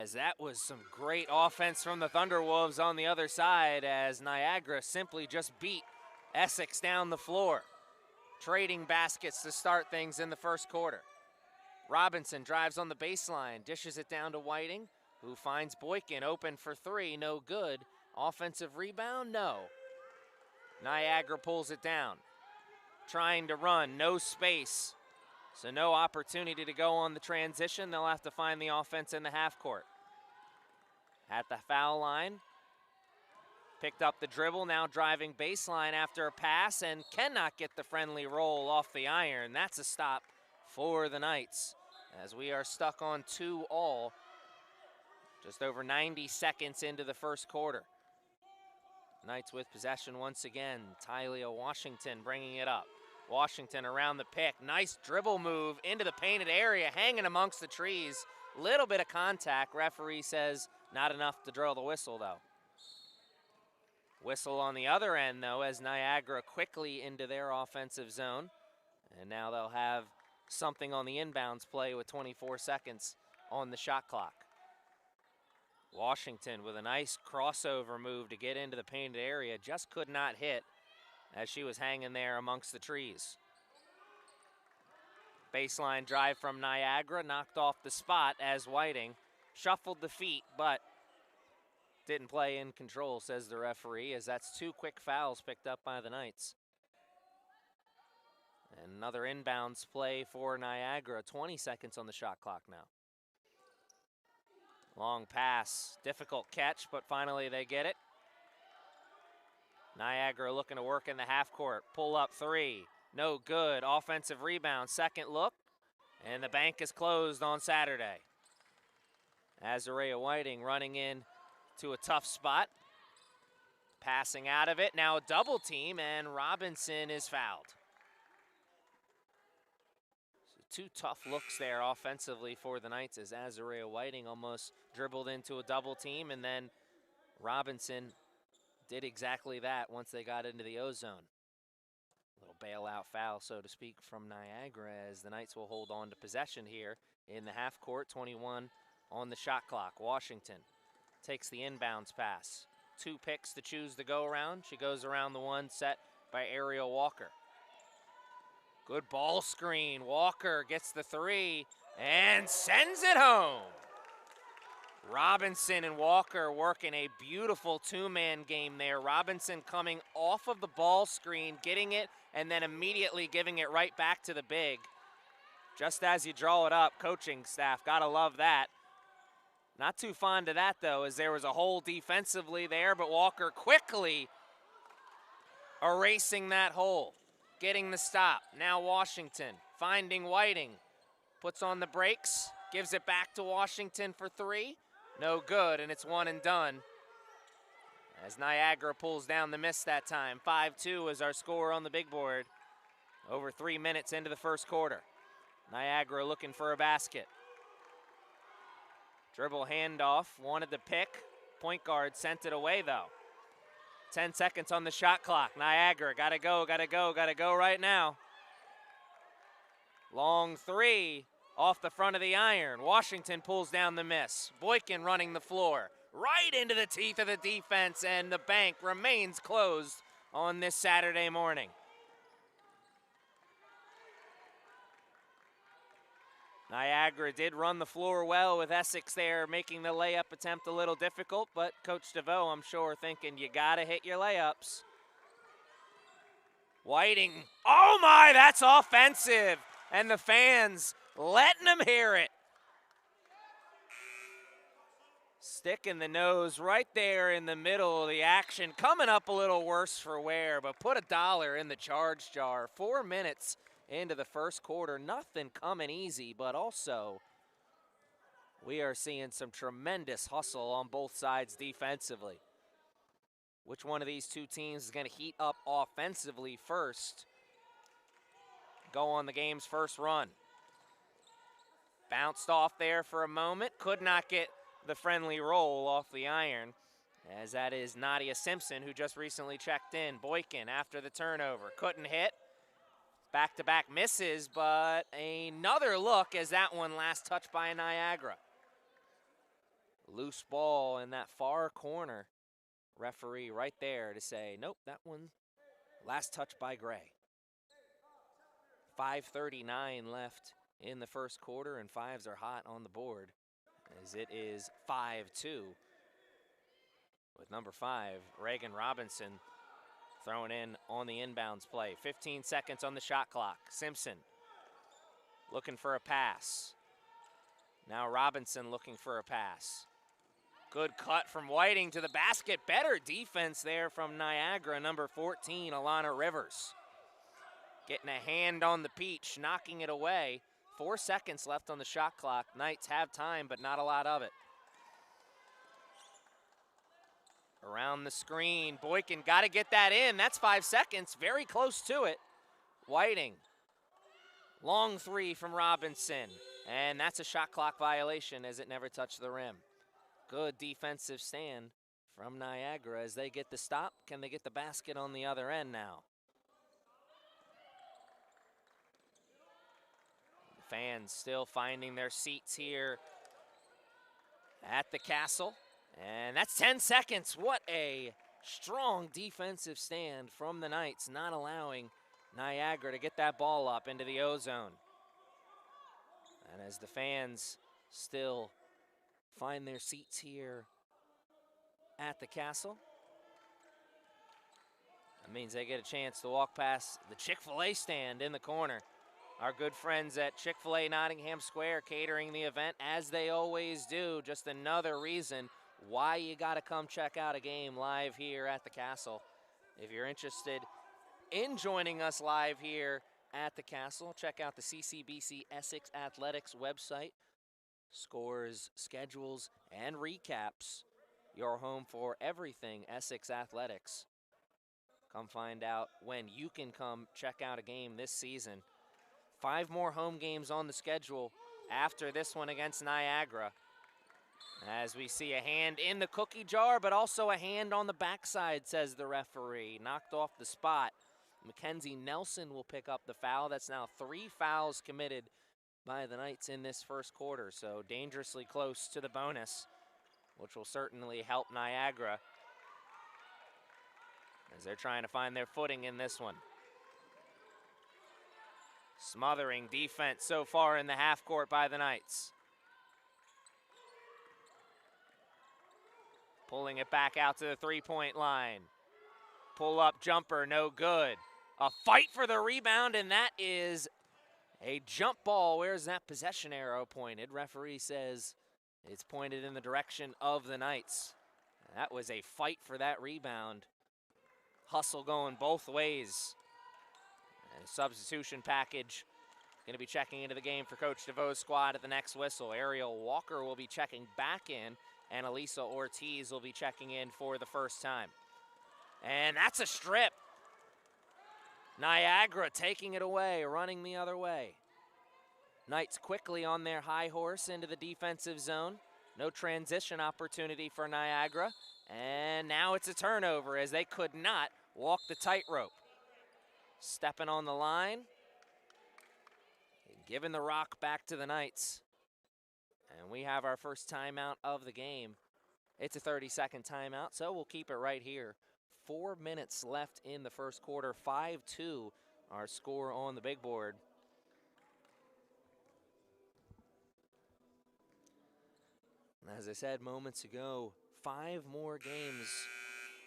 As that was some great offense from the Thunderwolves on the other side, as Niagara simply just beat Essex down the floor, trading baskets to start things in the first quarter. Robinson drives on the baseline, dishes it down to Whiting, who finds Boykin open for three, no good. Offensive rebound, no. Niagara pulls it down. Trying to run, no space. So no opportunity to go on the transition. They'll have to find the offense in the half court. At the foul line, picked up the dribble, now driving baseline after a pass and cannot get the friendly roll off the iron. That's a stop for the Knights as we are stuck on 2-all. Just over 90 seconds into the first quarter. Knights with possession once again. Tylia Washington bringing it up. Washington around the pick. Nice dribble move into the painted area, hanging amongst the trees. Little bit of contact. Referee says not enough to draw the whistle, though. Whistle on the other end, though, as Niagara quickly into their offensive zone. And now they'll have something on the inbounds play with 24 seconds on the shot clock. Washington with a nice crossover move to get into the painted area. Just could not hit as she was hanging there amongst the trees. Baseline drive from Niagara, knocked off the spot as Whiting shuffled the feet, but didn't play in control, says the referee, as that's two quick fouls picked up by the Knights. And another inbounds play for Niagara, 20 seconds on the shot clock now. Long pass, difficult catch, but finally they get it. Niagara looking to work in the half court. Pull up three, no good. Offensive rebound, second look, and the bank is closed on Saturday. Azarea Whiting running in to a tough spot. Passing out of it, now a double team, and Robinson is fouled. So two tough looks there offensively for the Knights as Azarea Whiting almost dribbled into a double team, and then Robinson did exactly that once they got into the O-zone. A little bailout foul, so to speak, from Niagara as the Knights will hold on to possession here in the half court. 21 on the shot clock. Washington takes the inbounds pass. Two picks to choose the go-around. She goes around the one set by Ariel Walker. Good ball screen. Walker gets the three and sends it home. Robinson and Walker working a beautiful two-man game there. Robinson coming off of the ball screen, getting it, and then immediately giving it right back to the big. Just as you draw it up, coaching staff, gotta love that. Not too fond of that, though, as there was a hole defensively there, but Walker quickly erasing that hole, getting the stop. Now Washington finding Whiting, puts on the brakes, gives it back to Washington for three. No good, and it's one and done. As Niagara pulls down the miss that time. 5-2 is our score on the big board. Over 3 minutes into the first quarter. Niagara looking for a basket. Dribble handoff, wanted the pick. Point guard sent it away, though. 10 seconds on the shot clock. Niagara, gotta go right now. Long three. Off the front of the iron. Washington pulls down the miss. Boykin running the floor. Right into the teeth of the defense, and the bank remains closed on this Saturday morning. Niagara did run the floor well with Essex there, making the layup attempt a little difficult, but Coach DeVoe, I'm sure, thinking you gotta hit your layups. Whiting, oh my, that's offensive! And the fans letting them hear it. Stick in the nose right there in the middle of the action. Coming up a little worse for wear, but put $1 in the charge jar. 4 minutes into the first quarter. Nothing coming easy, but also we are seeing some tremendous hustle on both sides defensively. Which one of these two teams is going to heat up offensively first? Go on the game's first run. Bounced off there for a moment. Could not get the friendly roll off the iron, as that is Nadia Simpson, who just recently checked in. Boykin after the turnover. Couldn't hit. Back-to-back misses, but another look as that one last touched by Niagara. Loose ball in that far corner. Referee right there to say, nope, that one last touch by Gray. 5:39 left in the first quarter, and fives are hot on the board as it is 5-2 with number 5, Reagan Robinson, throwing in on the inbounds play. 15 seconds on the shot clock. Simpson looking for a pass. Now Robinson looking for a pass. Good cut from Whiting to the basket. Better defense there from Niagara, number 14, Alana Rivers. Getting a hand on the peach, knocking it away. 4 seconds left on the shot clock. Knights have time, but not a lot of it. Around the screen, Boykin got to get that in. That's 5 seconds, very close to it. Whiting, long three from Robinson, and that's a shot clock violation as it never touched the rim. Good defensive stand from Niagara as they get the stop. Can they get the basket on the other end now? The fans still finding their seats here at the Castle. And that's 10 seconds. What a strong defensive stand from the Knights, not allowing Niagara to get that ball up into the O-zone. And as the fans still find their seats here at the Castle, that means they get a chance to walk past the Chick-fil-A stand in the corner. Our good friends at Chick-fil-A Nottingham Square catering the event as they always do. Just another reason why you got to come check out a game live here at the Castle. If you're interested in joining us live here at the Castle, check out the CCBC Essex Athletics website. Scores, schedules, and recaps. Your home for everything Essex Athletics. Come find out when you can come check out a game this season. 5 more home games on the schedule after this one against Niagara. As we see a hand in the cookie jar, but also a hand on the backside, says the referee. Knocked off the spot. Mackenzie Nelson will pick up the foul. That's now 3 fouls committed by the Knights in this first quarter. So dangerously close to the bonus, which will certainly help Niagara as they're trying to find their footing in this one. Smothering defense so far in the half court by the Knights. Pulling it back out to the three-point line. Pull-up jumper, no good. A fight for the rebound, and that is a jump ball. Where's that possession arrow pointed? Referee says it's pointed in the direction of the Knights. That was a fight for that rebound. Hustle going both ways. And a substitution package going to be checking into the game for Coach DeVoe's squad at the next whistle. Ariel Walker will be checking back in, and Elisa Ortiz will be checking in for the first time. And that's a strip. Niagara taking it away, running the other way. Knights quickly on their high horse into the defensive zone. No transition opportunity for Niagara. And now it's a turnover as they could not walk the tightrope. Stepping on the line. Giving the rock back to the Knights. And we have our first timeout of the game. It's a 30-second timeout, so we'll keep it right here. 4 minutes left in the first quarter. 5-2, our score on the big board. As I said moments ago, 5 more games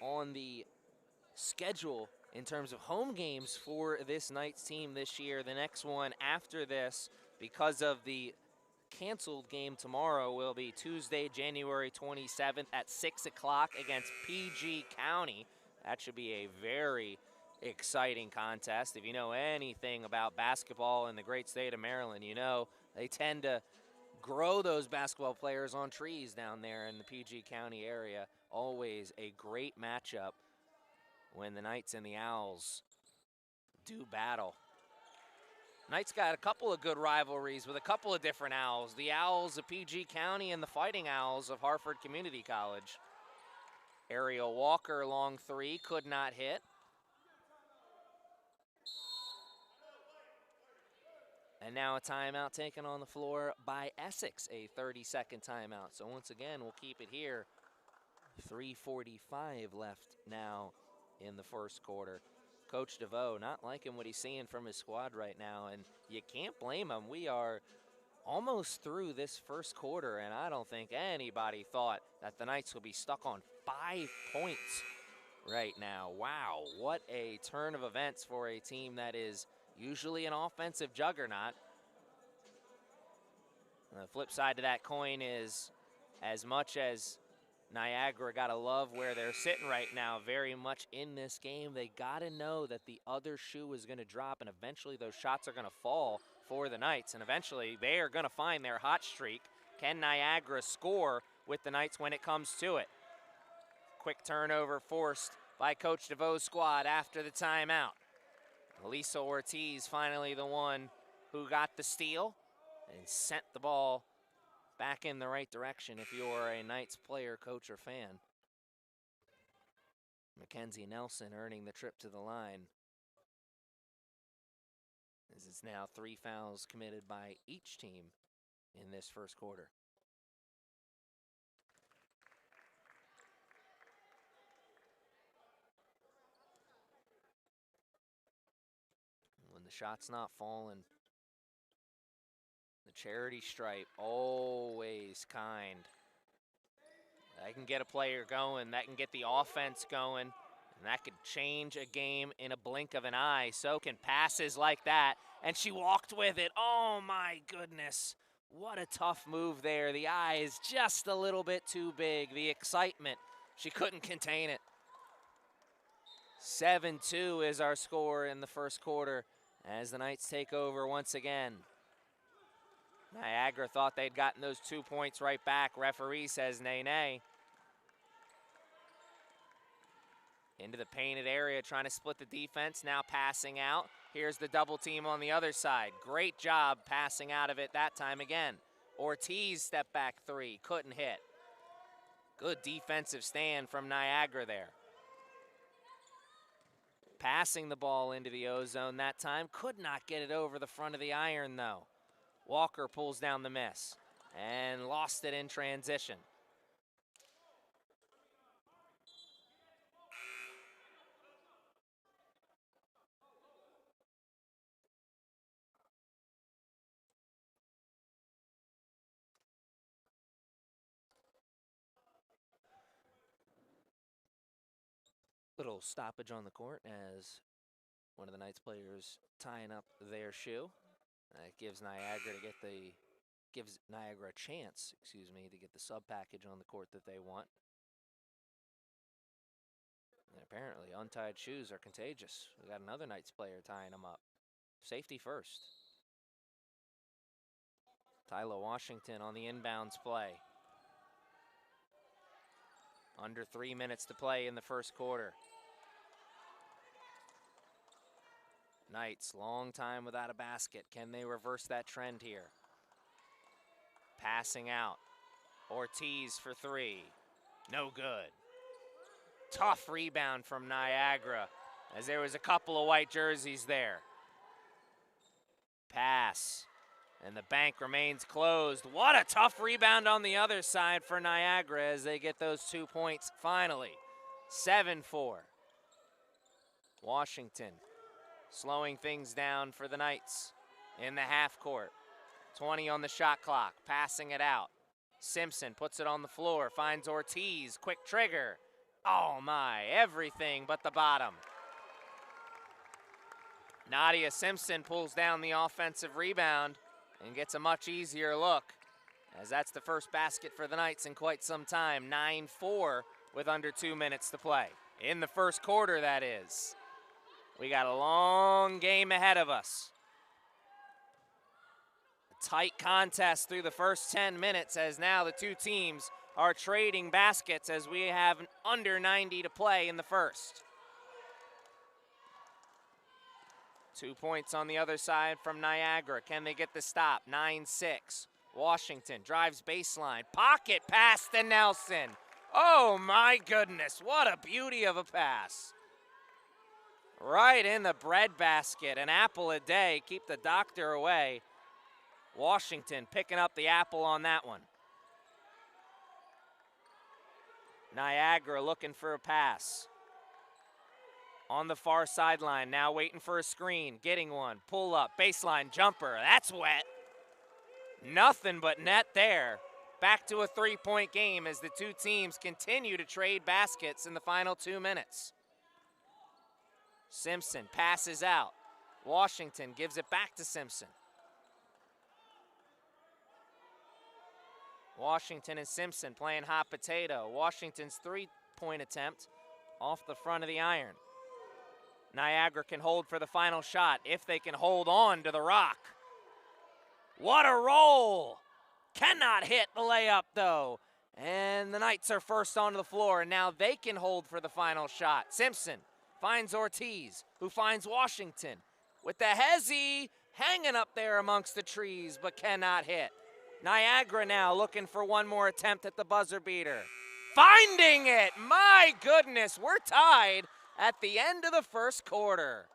on the schedule in terms of home games for this Knights team this year. The next one after this, because of the canceled game tomorrow, will be Tuesday, January 27th at 6 o'clock against PG County. That should be a very exciting contest. If you know anything about basketball in the great state of Maryland, you know they tend to grow those basketball players on trees down there in the PG County area. Always a great matchup when the Knights and the Owls do battle. Knights got a couple of good rivalries with a couple of different Owls. The Owls of PG County and the Fighting Owls of Hartford Community College. Ariel Walker, long three, could not hit. And now a timeout taken on the floor by Essex, a 30-second timeout. So once again, we'll keep it here. 3:45 left now in the first quarter. Coach DeVoe not liking what he's seeing from his squad right now, and you can't blame him. We are almost through this first quarter, and I don't think anybody thought that the Knights would be stuck on 5 points right now. Wow, what a turn of events for a team that is usually an offensive juggernaut. The flip side to that coin is, as much as Niagara got to love where they're sitting right now, very much in this game, they got to know that the other shoe is going to drop, and eventually those shots are going to fall for the Knights, and eventually they are going to find their hot streak. Can Niagara score with the Knights when it comes to it? Quick turnover forced by Coach DeVoe's squad after the timeout. Elisa Ortiz finally the one who got the steal and sent the ball back in the right direction if you're a Knights player, coach, or fan. Mackenzie Nelson earning the trip to the line. This is now 3 fouls committed by each team in this first quarter. When the shot's not falling, the charity stripe, always kind. That can get a player going, that can get the offense going, and that could change a game in a blink of an eye. So can passes like that, and she walked with it. Oh my goodness, what a tough move there. The eye is just a little bit too big. The excitement, she couldn't contain it. 7-2 is our score in the first quarter as the Knights take over once again. Niagara thought they'd gotten those 2 points right back. Referee says nay. Into the painted area, trying to split the defense, now passing out. Here's the double team on the other side. Great job passing out of it that time again. Ortiz step back 3, couldn't hit. Good defensive stand from Niagara there. Passing the ball into the O-zone that time. Could not get it over the front of the iron though. Walker pulls down the miss and lost it in transition. Little stoppage on the court as one of the Knights players tying up their shoe. That gives Niagara a chance, to get the sub package on the court that they want. And apparently untied shoes are contagious. We got another Knights player tying them up. Safety first. Tyler Washington on the inbounds play. Under 3 minutes to play in the first quarter. Knights, long time without a basket. Can they reverse that trend here? Passing out. Ortiz for 3. No good. Tough rebound from Niagara as there was a couple of white jerseys there. Pass. And the bank remains closed. What a tough rebound on the other side for Niagara as they get those 2 points finally. 7-4. Washington slowing things down for the Knights in the half court. 20 on the shot clock, passing it out. Simpson puts it on the floor, finds Ortiz, quick trigger. Oh my, everything but the bottom. Nadia Simpson pulls down the offensive rebound and gets a much easier look, as that's the first basket for the Knights in quite some time. 9-4 with under 2 minutes to play. In the first quarter, that is. We got a long game ahead of us. A tight contest through the first 10 minutes as now the two teams are trading baskets as we have under 90 to play in the first. 2 points on the other side from Niagara. Can they get the stop? 9-6. Washington drives baseline. Pocket pass to Nelson. Oh my goodness, what a beauty of a pass. Right in the bread basket. An apple a day. Keep the doctor away Washington picking up the apple on that one. Niagara looking for a pass. On the far sideline, now waiting for a screen, getting one, pull up, baseline jumper, that's wet. Nothing but net there. Back to a 3-point game as the two teams continue to trade baskets in the final 2 minutes. Simpson passes out. Washington gives it back to Simpson. Washington and Simpson playing hot potato. Washington's 3-point attempt off the front of the iron. Niagara can hold for the final shot if they can hold on to the rock. What a roll! Cannot hit the layup though. And the Knights are first onto the floor, and now they can hold for the final shot. Simpson finds Ortiz, who finds Washington with the hezzy hanging up there amongst the trees, but cannot hit. Niagara now looking for one more attempt at the buzzer beater. Finding it! My goodness, we're tied at the end of the first quarter.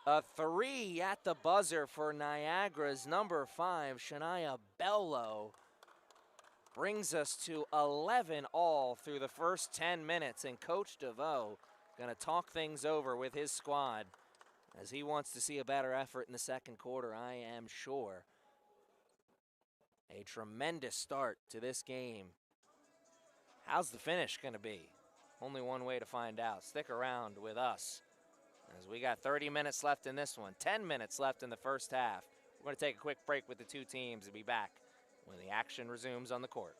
A 3 at the buzzer for Niagara's number 5, Shania Bello. Brings us to 11 all through the first 10 minutes, and Coach DeVoe gonna talk things over with his squad as he wants to see a better effort in the second quarter, I am sure. A tremendous start to this game. How's the finish gonna be? Only one way to find out. Stick around with us as we got 30 minutes left in this one, 10 minutes left in the first half. We're gonna take a quick break with the two teams and be back when the action resumes on the court.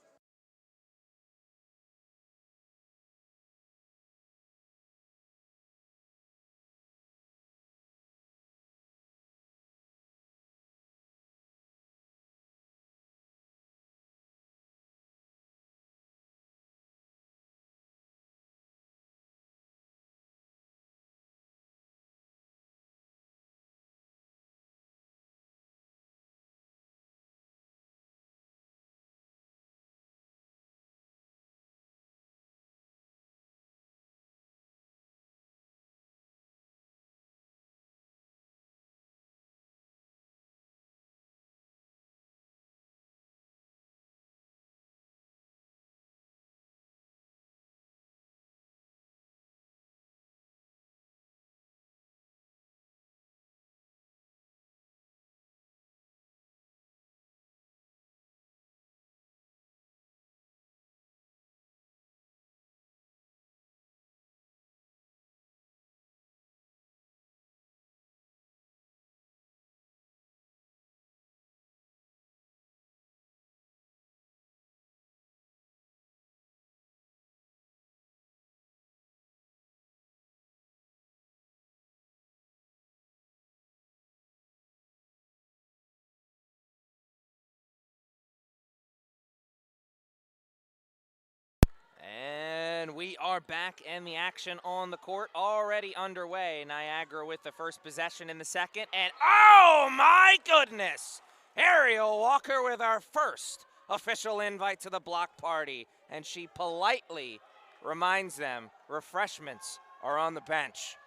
And we are back, and the action on the court already underway. Niagara with the first possession in the second, and oh my goodness! Ariel Walker with our first official invite to the block party, and she politely reminds them refreshments are on the bench.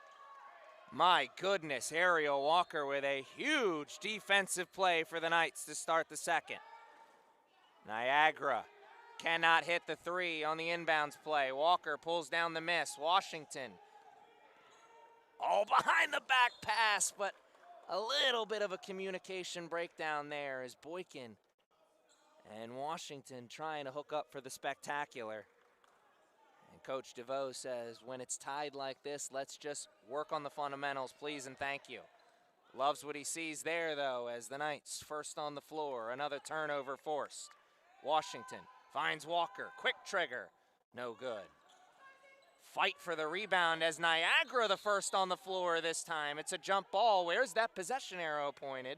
My goodness, Ariel Walker with a huge defensive play for the Knights to start the second. Niagara cannot hit the 3 on the inbounds play. Walker pulls down the miss. Washington all behind the back pass, but a little bit of a communication breakdown there as Boykin and Washington trying to hook up for the spectacular. And Coach DeVoe says, when it's tied like this, let's just work on the fundamentals, please and thank you. Loves what he sees there, though, as the Knights first on the floor. Another turnover forced. Washington finds Walker, quick trigger, no good. Fight for the rebound as Niagara the first on the floor this time. It's a jump ball. Where's that possession arrow pointed?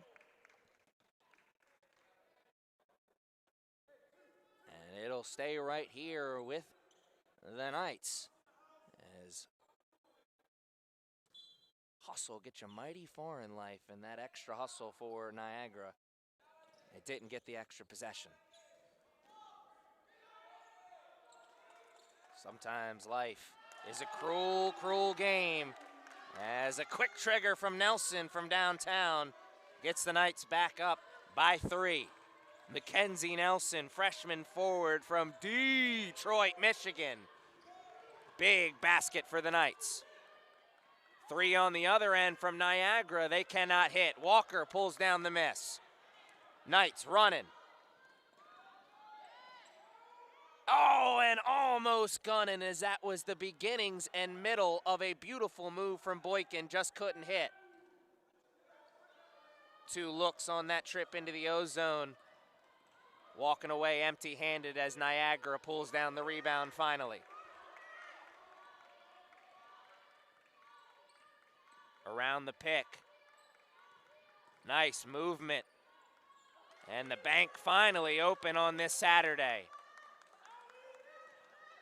And it'll stay right here with the Knights as hustle gets you mighty far in life, and that extra hustle for Niagara, it didn't get the extra possession. Sometimes life is a cruel, cruel game, As a quick trigger from Nelson from downtown gets the Knights back up by 3. Mackenzie Nelson, freshman forward from Detroit, Michigan. Big basket for the Knights. 3 on the other end from Niagara. They cannot hit. Walker pulls down the miss. Knights running. Oh, and almost gunning, as that was the beginnings and middle of a beautiful move from Boykin. Just couldn't hit. 2 looks on that trip into the O-zone. Walking away empty-handed as Niagara pulls down the rebound finally. Around the pick. Nice movement. And the bank finally open on this Saturday.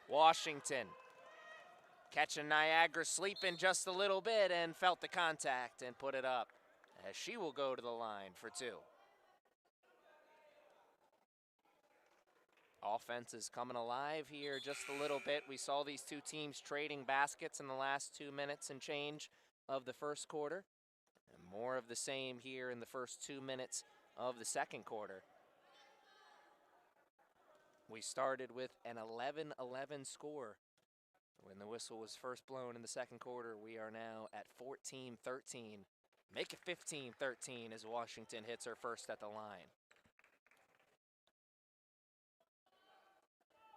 Washington catching Niagara sleeping just a little bit and felt the contact and put it up, as she will go to the line for 2. Offense is coming alive here just a little bit. We saw these 2 teams trading baskets in the last 2 minutes and change of the first quarter. And more of the same here in the first 2 minutes of the second quarter. We started with an 11-11 score when the whistle was first blown in the second quarter. We are now at 14-13. Make it 15-13 as Washington hits her first at the line.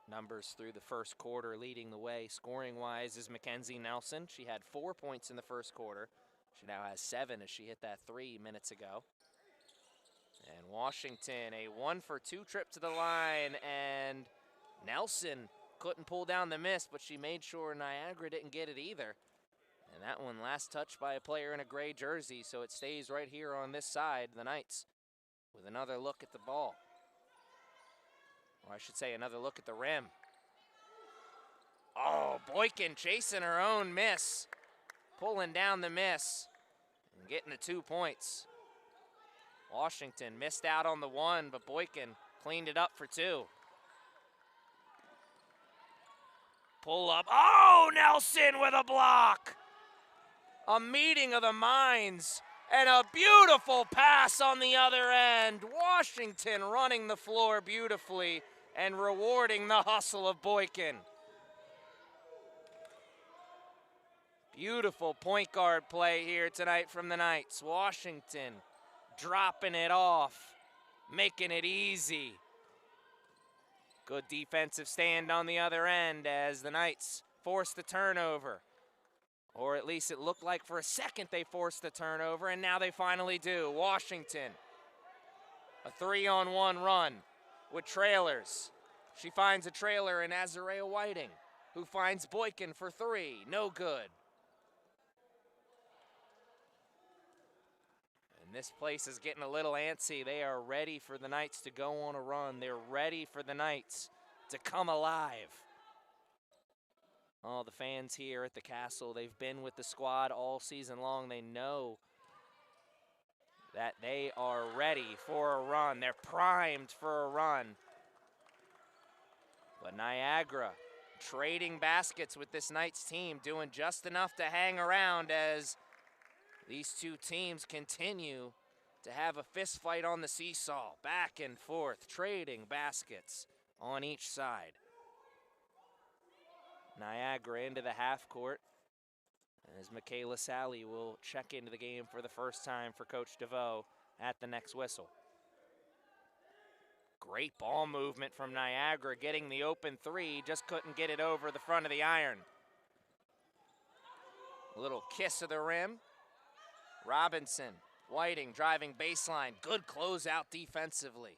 Numbers through the first quarter leading the way scoring-wise is Mackenzie Nelson. She had 4 points in the first quarter. She now has 7 as she hit that 3 minutes ago. And Washington, a 1-for-2 trip to the line, and Nelson couldn't pull down the miss, but she made sure Niagara didn't get it either. And that one last touched by a player in a gray jersey, so it stays right here on this side, the Knights, with another look at the ball. Or I should say another look at the rim. Oh, Boykin chasing her own miss, pulling down the miss, and getting the 2 points. Washington missed out on the 1, but Boykin cleaned it up for 2. Pull up. Oh, Nelson with a block. A meeting of the minds and a beautiful pass on the other end. Washington running the floor beautifully and rewarding the hustle of Boykin. Beautiful point guard play here tonight from the Knights. Washington dropping it off, making it easy. Good defensive stand on the other end as the Knights forced the turnover. Or at least it looked like for a second they forced the turnover, and now they finally do. Washington, a 3-on-1 run with trailers. She finds a trailer in Azarea Whiting, who finds Boykin for 3. No good. And this place is getting a little antsy. They are ready for the Knights to go on a run. They're ready for the Knights to come alive. All the fans here at the Castle, they've been with the squad all season long. They know that they are ready for a run. They're primed for a run. But Niagara trading baskets with this Knights team, doing just enough to hang around as these 2 teams continue to have a fist fight on the seesaw, back and forth, trading baskets on each side. Niagara into the half court as Michaela Sally will check into the game for the first time for Coach DeVoe at the next whistle. Great ball movement from Niagara, getting the open 3, just couldn't get it over the front of the iron. A little kiss of the rim. Robinson, Whiting driving baseline, good closeout defensively.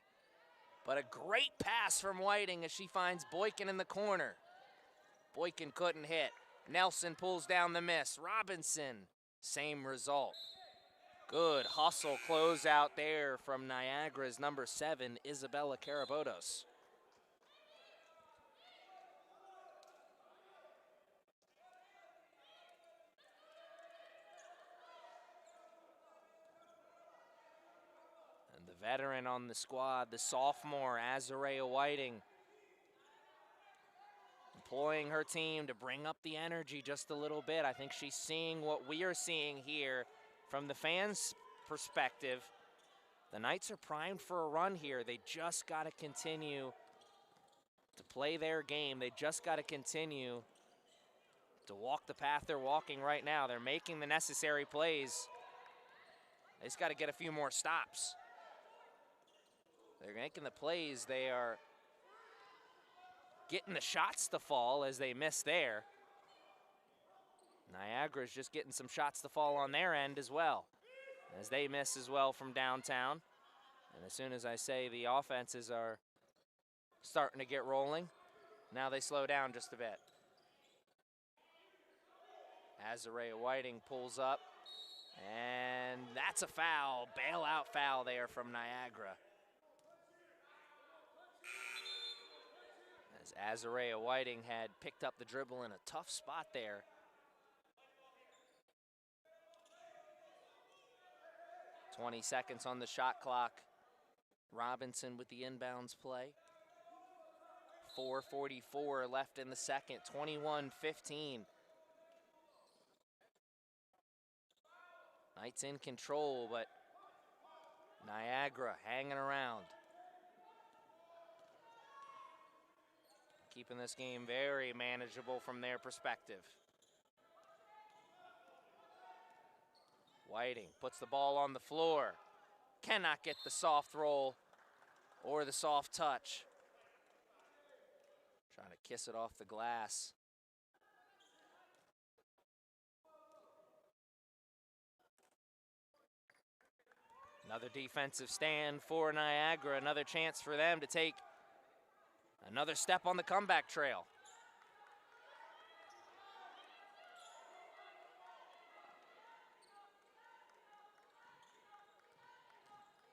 But a great pass from Whiting as she finds Boykin in the corner. Boykin couldn't hit. Nelson pulls down the miss. Robinson, same result. Good hustle closeout there from Niagara's number 7, Isabella Carabotos. And the veteran on the squad, the sophomore, Azarea Whiting, deploying her team to bring up the energy just a little bit. I think she's seeing what we are seeing here from the fans' perspective. The Knights are primed for a run here. They just got to continue to play their game. They just got to continue to walk the path they're walking right now. They're making the necessary plays. They just got to get a few more stops. They're making the plays. They are getting the shots to fall as they miss there. Niagara's just getting some shots to fall on their end as well, as they miss as well from downtown. And as soon as I say the offenses are starting to get rolling, now they slow down just a bit. Azarea Whiting pulls up, and that's a foul, bailout foul there from Niagara. As Azarea Whiting had picked up the dribble in a tough spot there. "20 seconds on the shot clock. Robinson with the inbounds play. 4:44 left in the second, 21-15. Knights in control, but Niagara hanging around. Keeping this game very manageable from their perspective. Whiting puts the ball on the floor. Cannot get the soft roll or the soft touch. Trying to kiss it off the glass. Another defensive stand for Niagara. Another chance for them to take another step on the comeback trail.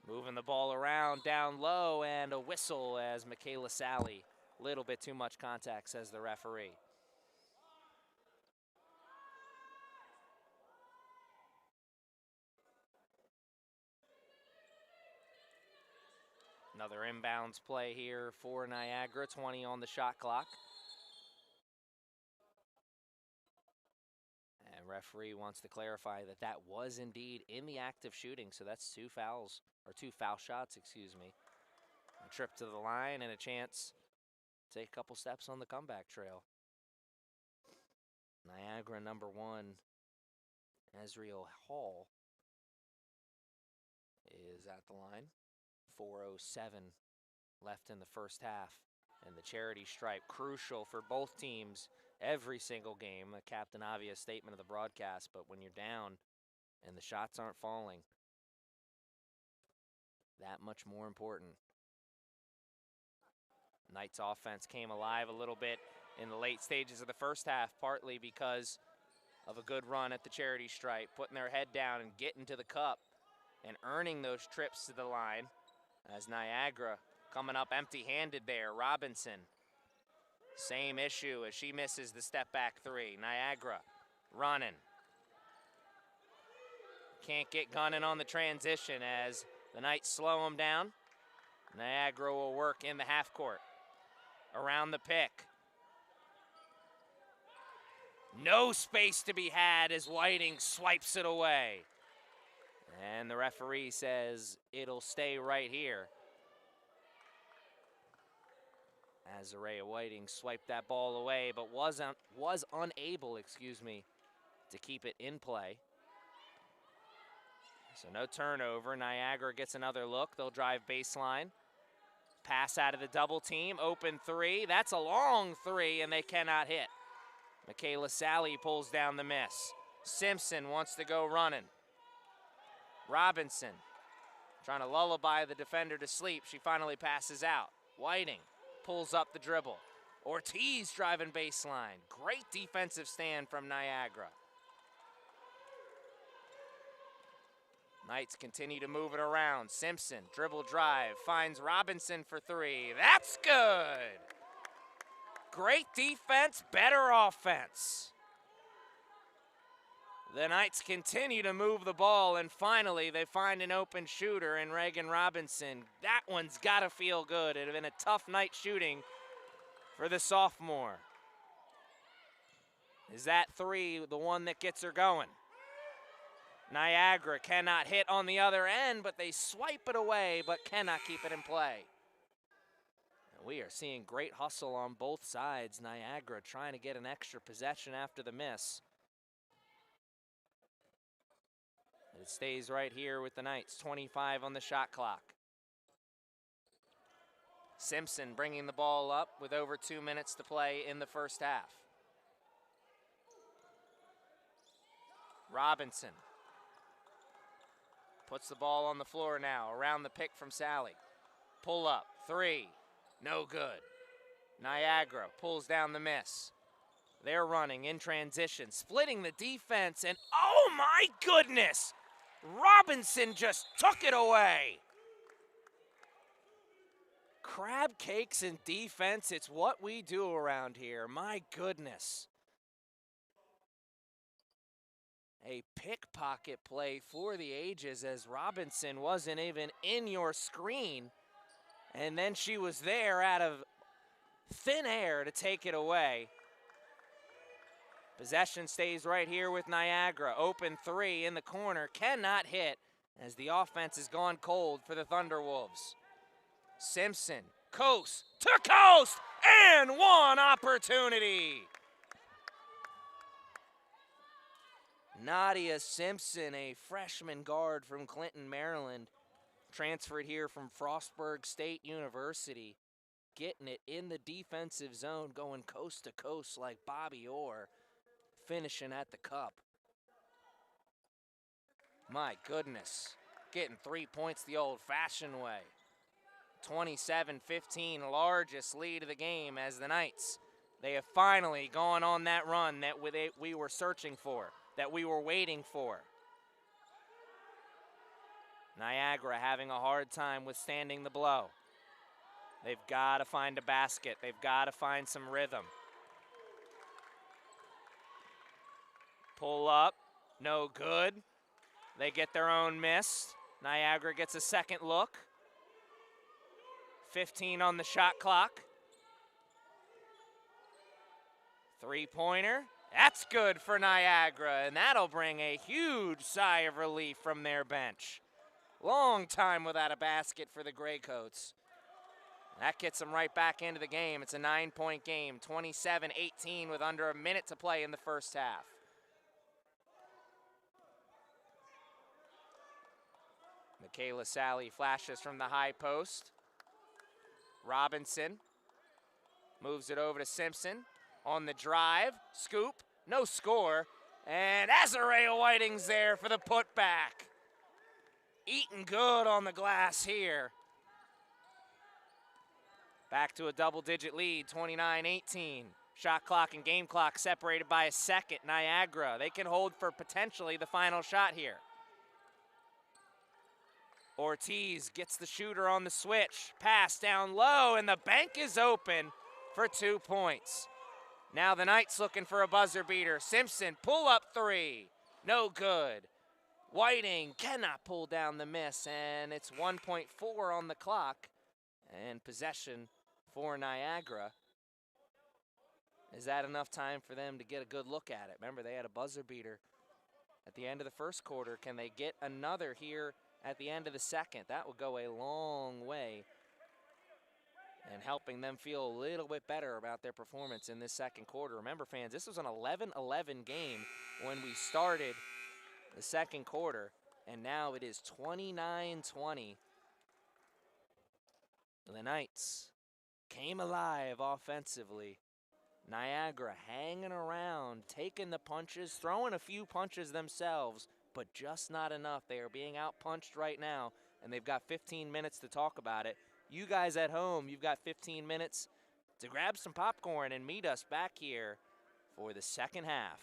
Moving the ball around down low, and a whistle as Michaela Sally. A little bit too much contact, says the referee. Another inbounds play here for Niagara, 20 on the shot clock. And referee wants to clarify that that was indeed in the act of shooting, so that's two foul shots, excuse me. A trip to the line and a chance to take a couple steps on the comeback trail. Niagara number 1, Ezreal Hall, is at the line. 4:07 left in the first half. And the charity stripe, crucial for both teams every single game. A Captain Obvious statement of the broadcast, but when you're down and the shots aren't falling, that much more important. Knights offense came alive a little bit in the late stages of the first half, partly because of a good run at the charity stripe, putting their head down and getting to the cup and earning those trips to the line. As Niagara coming up empty-handed there. Robinson, same issue as she misses the step-back three. Niagara running. Can't get gunning on the transition as the Knights slow them down. Niagara will work in the half court. Around the pick. No space to be had as Whiting swipes it away. And the referee says it'll stay right here. Azarea Whiting swiped that ball away, but was unable, to keep it in play. So no turnover. Niagara gets another look. They'll drive baseline. Pass out of the double team. Open three. That's a long three, and they cannot hit. Michaela Sally pulls down the miss. Simpson wants to go running. Robinson trying to lullaby the defender to sleep. She finally passes out. Whiting pulls up the dribble. Ortiz driving baseline. Great defensive stand from Niagara. Knights continue to move it around. Simpson, dribble drive, finds Robinson for three. That's good. Great defense, better offense. The Knights continue to move the ball, and finally they find an open shooter in Reagan Robinson. That one's got to feel good. It had been a tough night shooting for the sophomore. Is that three the one that gets her going? Niagara cannot hit on the other end, but they swipe it away, but cannot keep it in play. We are seeing great hustle on both sides. Niagara trying to get an extra possession after the miss. It stays right here with the Knights, 25 on the shot clock. Simpson bringing the ball up with over 2 minutes to play in the first half. Robinson puts the ball on the floor now, around the pick from Sally. Pull up, three, no good. Niagara pulls down the miss. They're running in transition, splitting the defense, and oh my goodness! Robinson just took it away. Crab cakes in defense, it's what we do around here, my goodness. A pickpocket play for the ages as Robinson wasn't even in your screen, and then she was there out of thin air to take it away. Possession stays right here with Niagara. Open three in the corner, cannot hit as the offense has gone cold for the Thunderwolves. Simpson, coast to coast, and one opportunity. Nadia Simpson, a freshman guard from Clinton, Maryland, transferred here from Frostburg State University, getting it in the defensive zone, going coast to coast like Bobby Orr, finishing at the cup. My goodness, getting 3 points the old-fashioned way. 27-15, largest lead of the game as the Knights, they have finally gone on that run that we were searching for, that we were waiting for. Niagara having a hard time withstanding the blow. They've got to find a basket. They've got to find some rhythm. Pull up, no good. They get their own miss. Niagara gets a second look. 15 on the shot clock. Three-pointer, that's good for Niagara, and that'll bring a huge sigh of relief from their bench. Long time without a basket for the Graycoats. That gets them right back into the game. It's a 9-point game, 27-18 with under a minute to play in the first half. Michaela Sally flashes from the high post. Robinson moves it over to Simpson on the drive, scoop, no score, and Azarea Whiting's there for the putback. Eating good on the glass here. Back to a double-digit lead, 29-18. Shot clock and game clock separated by a second. Niagara, they can hold for potentially the final shot here. Ortiz gets the shooter on the switch. Pass down low, and the bank is open for 2 points. Now the Knights looking for a buzzer beater. Simpson, pull up three. No good. Whiting cannot pull down the miss, and it's 1.4 on the clock. And possession for Niagara. Is that enough time for them to get a good look at it? Remember, they had a buzzer beater at the end of the first quarter. Can they get another here at the end of the second? That will go a long way in helping them feel a little bit better about their performance in this second quarter. Remember, fans, this was an 11-11 game when we started the second quarter, and now it is 29-20. The Knights came alive offensively. Niagara hanging around, taking the punches, throwing a few punches themselves, but just not enough. They are being outpunched right now, and they've got 15 minutes to talk about it. You guys at home, you've got 15 minutes to grab some popcorn and meet us back here for the second half.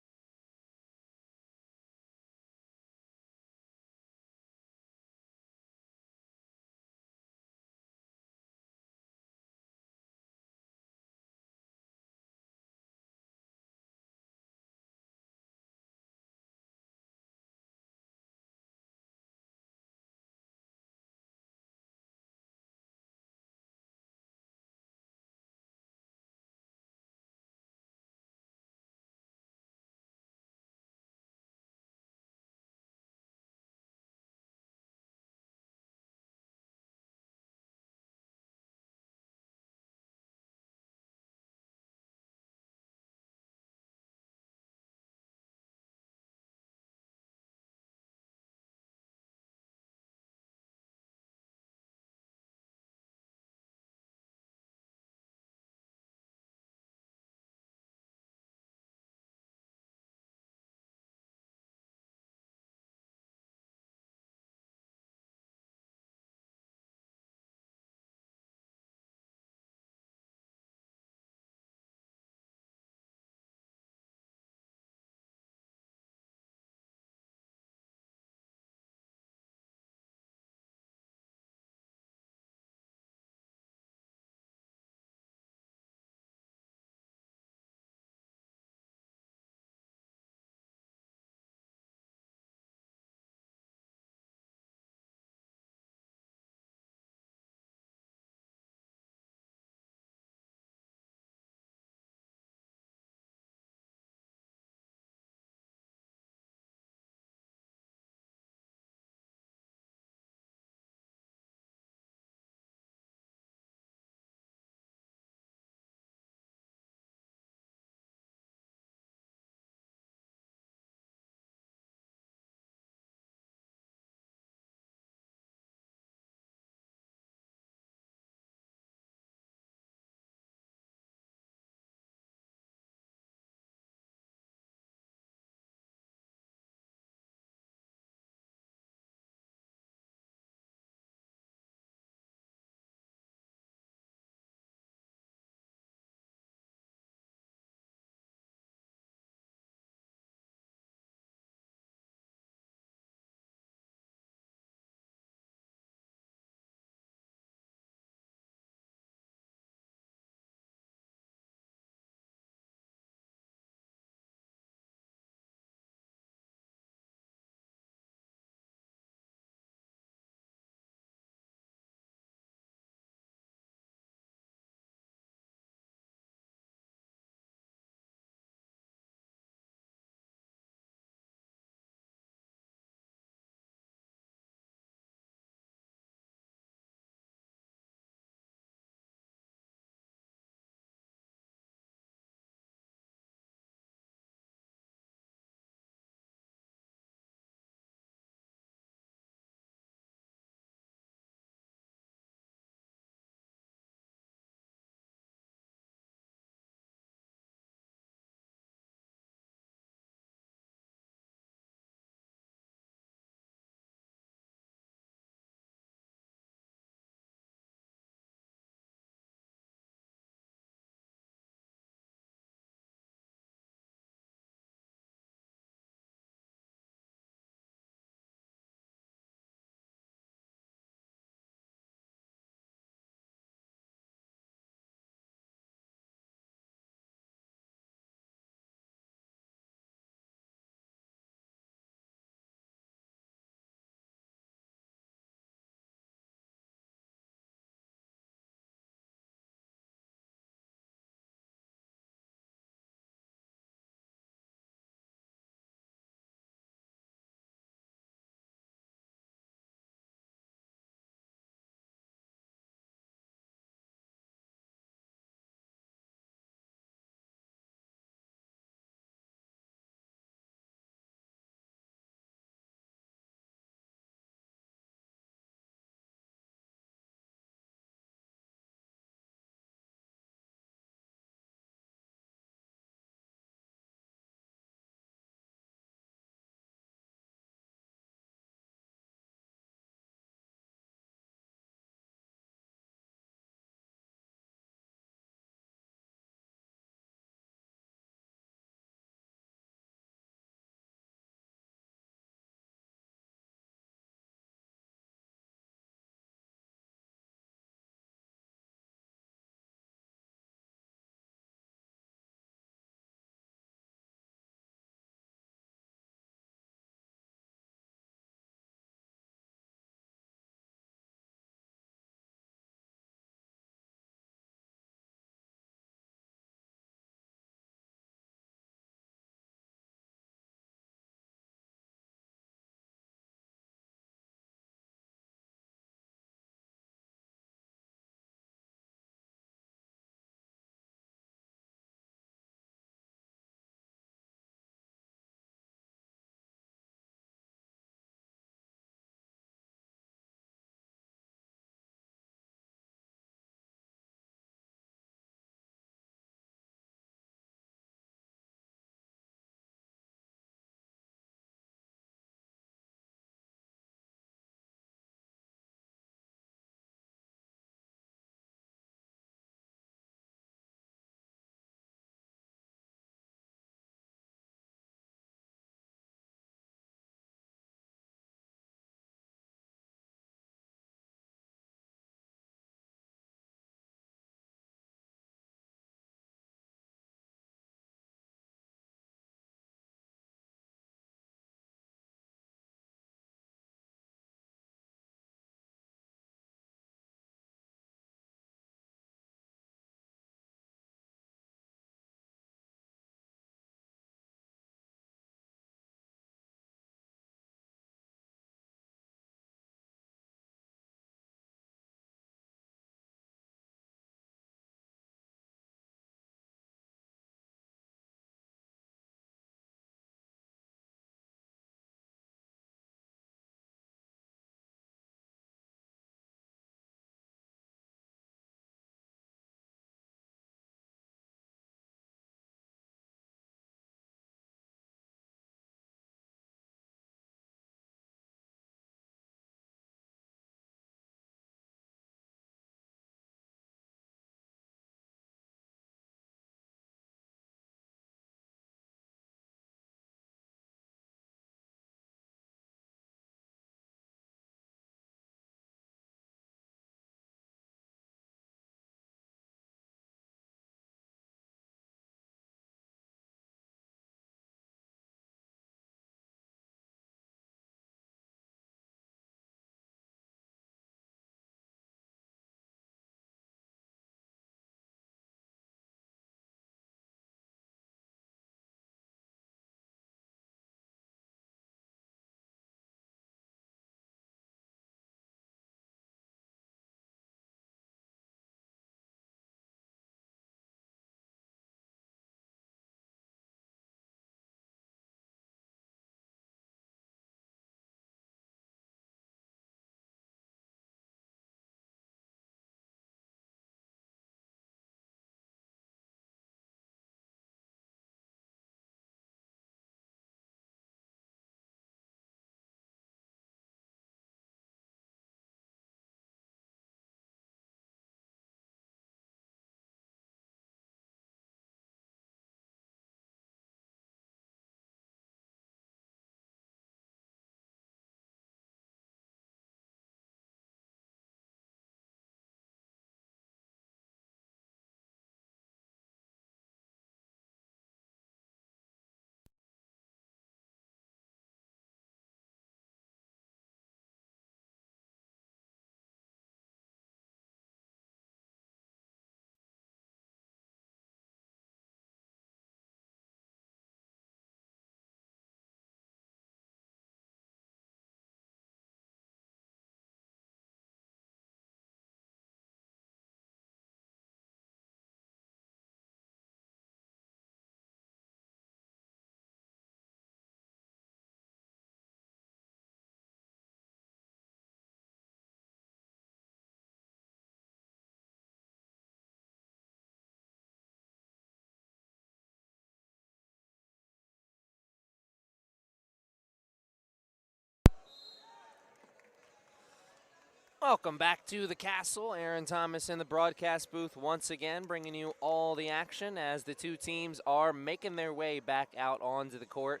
Welcome back to the Castle. Aaron Thomas in the broadcast booth once again, bringing you all the action as the two teams are making their way back out onto the court.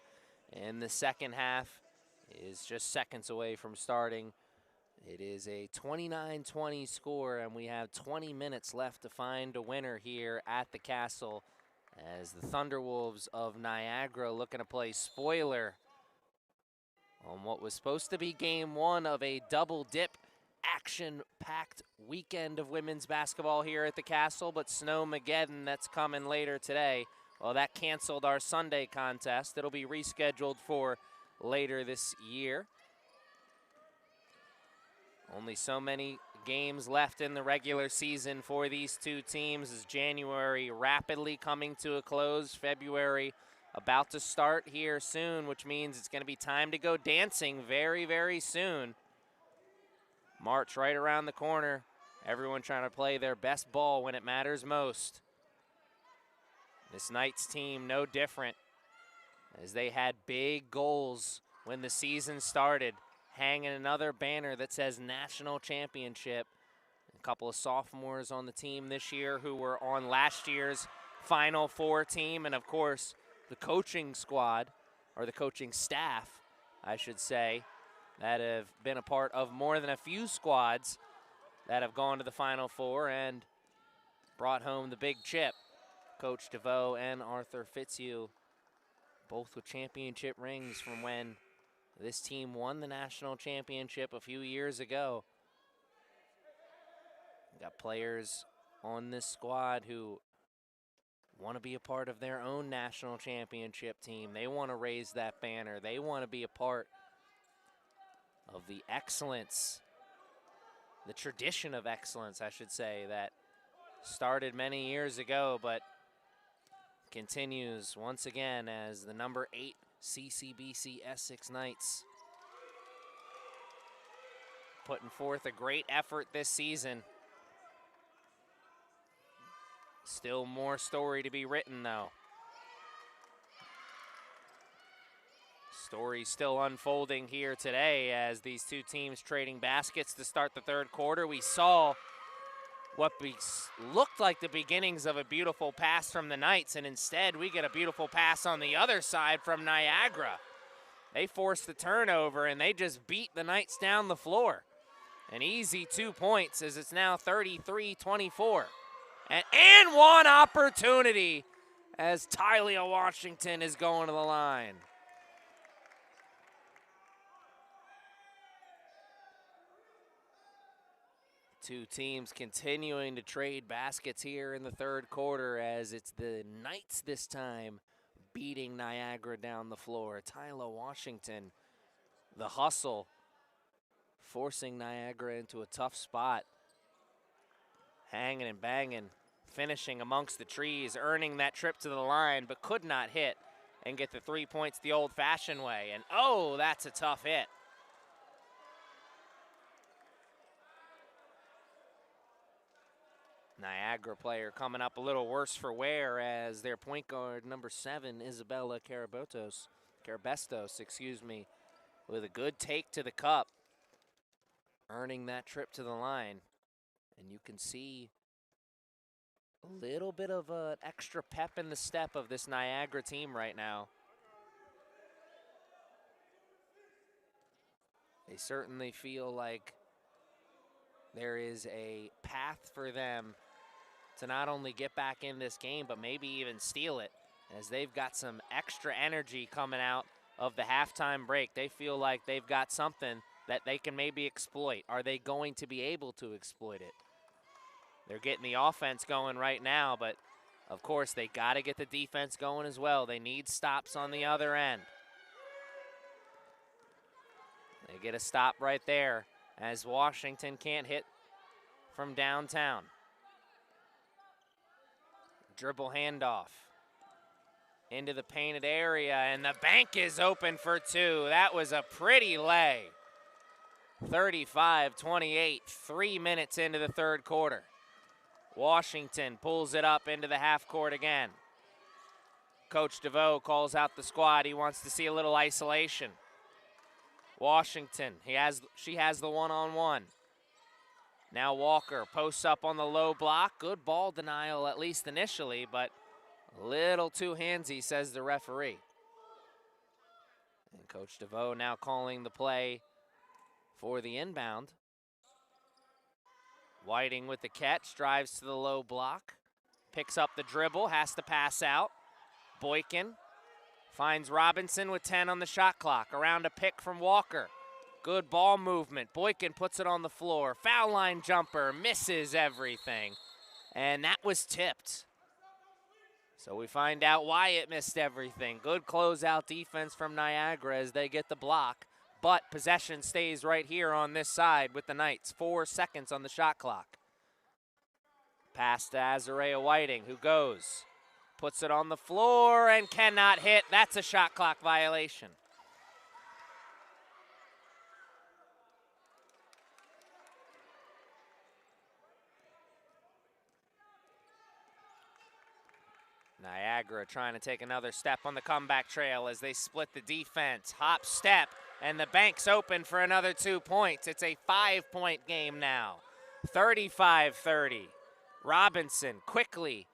And the second half is just seconds away from starting. It is a 29-20 score, and we have 20 minutes left to find a winner here at the Castle as the Thunderwolves of Niagara looking to play spoiler on what was supposed to be game one of a double-dip action-packed weekend of women's basketball here at the Castle, but Snowmageddon that's coming later today, well, that canceled our Sunday contest. It'll be rescheduled for later this year. Only so many games left in the regular season for these two teams as January rapidly coming to a close. February about to start here soon, which means it's going to be time to go dancing very, very soon. March right around the corner. Everyone trying to play their best ball when it matters most. This Knights team no different, as they had big goals when the season started, hanging another banner that says National Championship. A couple of sophomores on the team this year who were on last year's Final Four team, and of course the coaching squad, or the coaching staff, I should say, that have been a part of more than a few squads that have gone to the Final Four and brought home the big chip. Coach DeVoe and Arthur Fitzhugh, both with championship rings from when this team won the national championship a few years ago. Got players on this squad who want to be a part of their own national championship team. They want to raise that banner. They want to be a part of the excellence, the tradition of excellence, I should say, that started many years ago, but continues once again as the number 8 CCBC Essex Knights putting forth a great effort this season. Still more story to be written, though. Story still unfolding here today as these two teams trading baskets to start the third quarter. We saw what looked like the beginnings of a beautiful pass from the Knights, and instead we get a beautiful pass on the other side from Niagara. They forced the turnover, and they just beat the Knights down the floor. An easy 2 points as it's now 33-24. And one opportunity as Tylia Washington is going to the line. Two teams continuing to trade baskets here in the third quarter as it's the Knights this time beating Niagara down the floor. Tylia Washington, the hustle, forcing Niagara into a tough spot. Hanging and banging, finishing amongst the trees, earning that trip to the line, but could not hit and get the 3 points the old-fashioned way. And oh, that's a tough hit. Niagara player coming up a little worse for wear as their point guard, number 7, Isabella Carabestos, with a good take to the cup, earning that trip to the line. And you can see a little bit of an extra pep in the step of this Niagara team right now. They certainly feel like there is a path for them to not only get back in this game, but maybe even steal it, as they've got some extra energy coming out of the halftime break. They feel like they've got something that they can maybe exploit. Are they going to be able to exploit it? They're getting the offense going right now, but of course they got to get the defense going as well. They need stops on the other end. They get a stop right there as Washington can't hit from downtown. Dribble handoff into the painted area, and the bank is open for two. That was a pretty lay. 35-28, 3 minutes into the third quarter. Washington pulls it up into the half court again. Coach DeVoe calls out the squad. He wants to see a little isolation. Washington, she has the one-on-one. Now Walker posts up on the low block. Good ball denial, at least initially, but a little too handsy, says the referee. And Coach DeVoe now calling the play for the inbound. Whiting with the catch, drives to the low block, picks up the dribble, has to pass out. Boykin finds Robinson with 10 on the shot clock. Around a pick from Walker. Good ball movement. Boykin puts it on the floor. Foul line jumper, misses everything. And that was tipped. So we find out why it missed everything. Good closeout defense from Niagara as they get the block. But possession stays right here on this side with the Knights. 4 seconds on the shot clock. Pass to Azarea Whiting, who goes. Puts it on the floor and cannot hit. That's a shot clock violation. Niagara trying to take another step on the comeback trail as they split the defense. Hop, step, and the bank's open for another 2 points. It's a 5-point game now. 35-30. Robinson quickly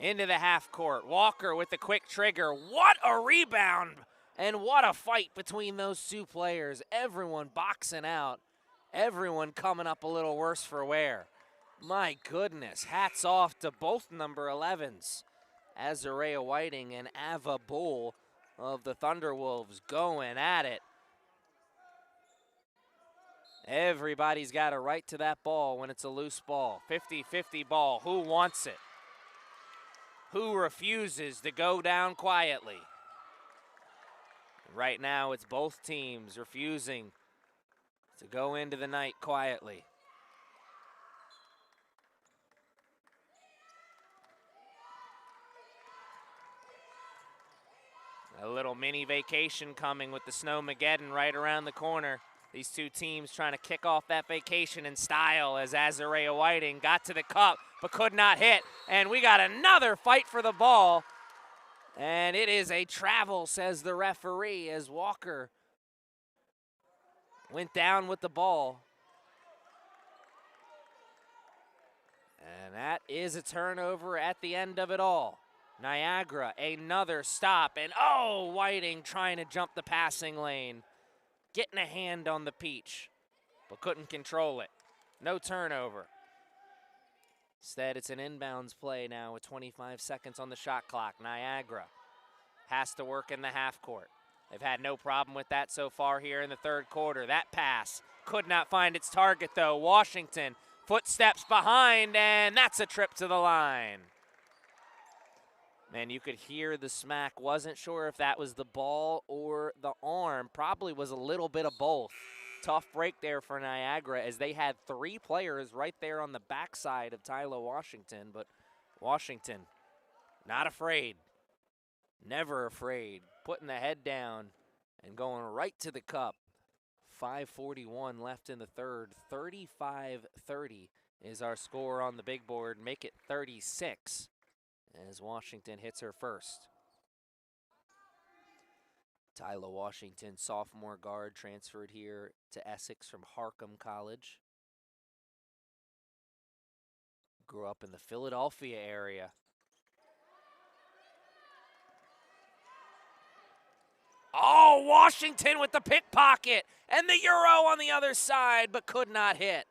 into the half court. Walker with the quick trigger. What a rebound and what a fight between those two players. Everyone boxing out. Everyone coming up a little worse for wear. My goodness, hats off to both number 11s. Azarea Whiting and Ava Bull of the Thunderwolves going at it. Everybody's got a right to that ball when it's a loose ball. 50-50 ball. Who wants it? Who refuses to go down quietly? Right now, it's both teams refusing to go into the night quietly. A little mini vacation coming with the Snowmageddon right around the corner. These two teams trying to kick off that vacation in style as Azarea Whiting got to the cup but could not hit. And we got another fight for the ball. And it is a travel, says the referee, as Walker went down with the ball. And that is a turnover at the end of it all. Niagara, another stop, and oh, Whiting trying to jump the passing lane. Getting a hand on the peach, but couldn't control it. No turnover. Instead, it's an inbounds play now with 25 seconds on the shot clock. Niagara has to work in the half court. They've had no problem with that so far here in the third quarter. That pass could not find its target, though. Washington, footsteps behind, and that's a trip to the line. Man, you could hear the smack. Wasn't sure if that was the ball or the arm. Probably was a little bit of both. Tough break there for Niagara as they had 3 players right there on the backside of Tyler Washington. But Washington, not afraid. Never afraid. Putting the head down and going right to the cup. 5:41 left in the third. 35-30 is our score on the big board. Make it 36. As Washington hits her first. Tyler Washington, sophomore guard, transferred here to Essex from Harcum College. Grew up in the Philadelphia area. Oh, Washington with the pickpocket and the Euro on the other side, but could not hit.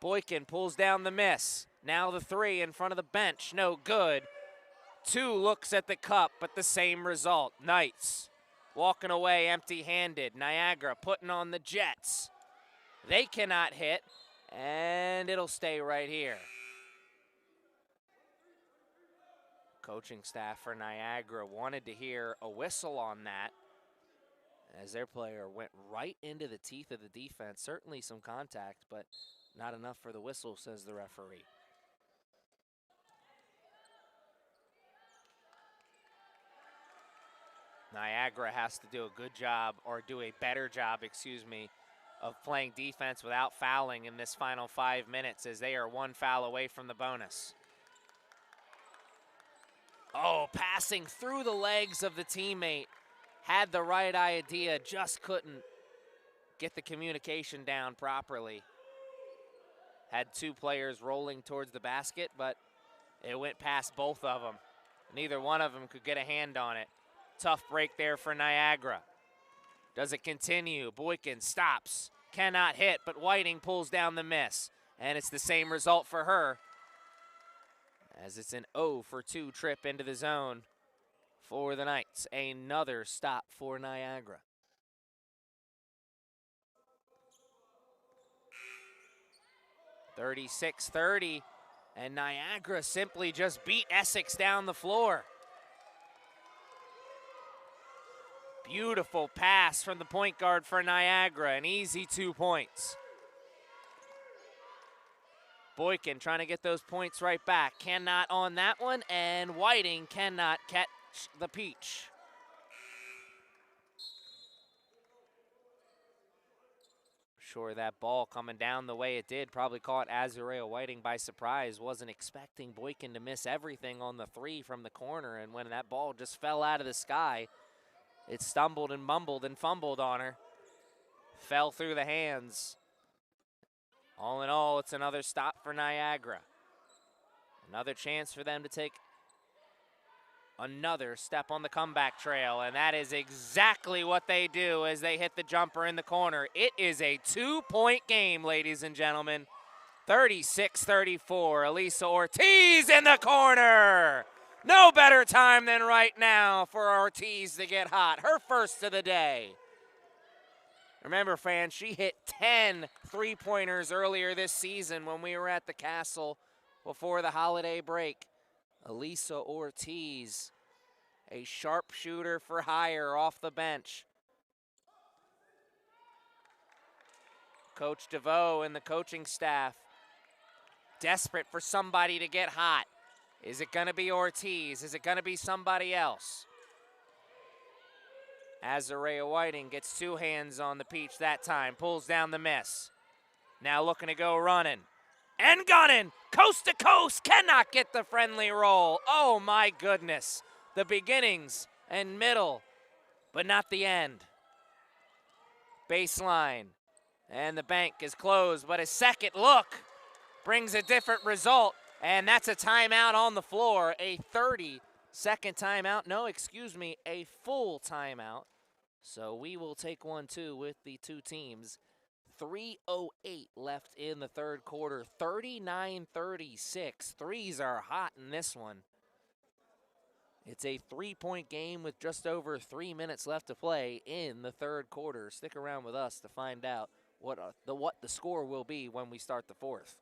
Boykin pulls down the miss. Now the 3 in front of the bench, no good. 2 looks at the cup, but the same result. Knights walking away empty-handed. Niagara putting on the Jets. They cannot hit, and it'll stay right here. Coaching staff for Niagara wanted to hear a whistle on that as their player went right into the teeth of the defense. Certainly some contact, but not enough for the whistle, says the referee. Niagara has to do a good job, or do a better job, of playing defense without fouling in this final 5 minutes, as they are 1 foul away from the bonus. Oh, passing through the legs of the teammate. Had the right idea, just couldn't get the communication down properly. Had two players rolling towards the basket, but it went past both of them. Neither one of them could get a hand on it. Tough break there for Niagara. Does it continue? Boykin stops. Cannot hit, but Whiting pulls down the miss. And it's the same result for her, as it's an 0 for 2 trip into the zone for the Knights. Another stop for Niagara. (36-30), and Niagara simply just beat Essex down the floor. Beautiful pass from the point guard for Niagara, an easy 2 points. Boykin trying to get those points right back. Cannot on that one, and Whiting cannot catch the peach. Sure, that ball coming down the way it did probably caught Azurea Whiting by surprise. Wasn't expecting Boykin to miss everything on the 3 from the corner, and when that ball just fell out of the sky, it stumbled and mumbled and fumbled on her. Fell through the hands. All in all, it's another stop for Niagara. Another chance for them to take another step on the comeback trail, and that is exactly what they do as they hit the jumper in the corner. It is a 2-point game, ladies and gentlemen. 36-34, Elisa Ortiz in the corner. No better time than right now for Ortiz to get hot. Her first of the day. Remember, fans, she hit 10 three-pointers earlier this season when we were at the Castle before the holiday break. Elisa Ortiz, a sharpshooter for hire off the bench. Coach DeVoe and the coaching staff desperate for somebody to get hot. Is it going to be Ortiz? Is it going to be somebody else? Azurea Whiting gets 2 hands on the peach that time, pulls down the miss. Now looking to go running. And gunning, coast to coast, cannot get the friendly roll. Oh my goodness. The beginnings and middle, but not the end. Baseline, and the bank is closed, but a second look brings a different result, and that's a timeout on the floor, a 30-second timeout. No, excuse me, a full timeout. So we will take one, too, with the two teams. 3:08 left in the third quarter, 39-36. Threes are hot in this one. It's a 3-point game with just over 3 minutes left to play in the third quarter. Stick around with us to find out what the score will be when we start the fourth.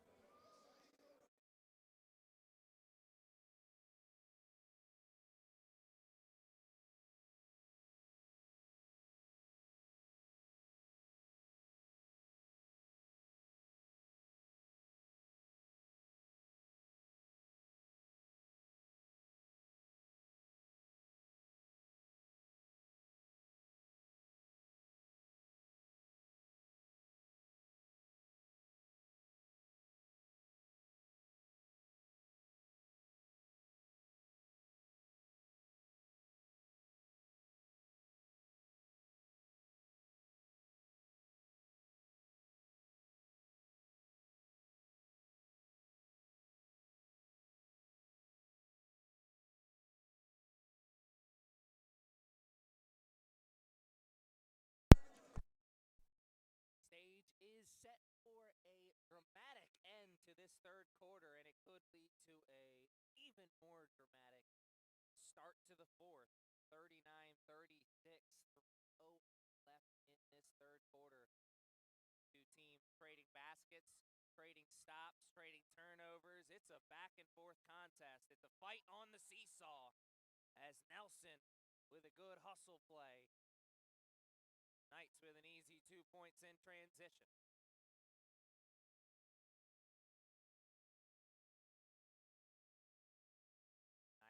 Stage is set for a dramatic end to this third quarter, and it could lead to a even more dramatic start to the fourth. 39-36, 3:0 left in this third quarter. Two teams trading baskets, trading stops, trading turnovers. It's a back and forth contest. It's a fight on the seesaw as Nelson with a good hustle play. Knights with an easy 2 points in transition.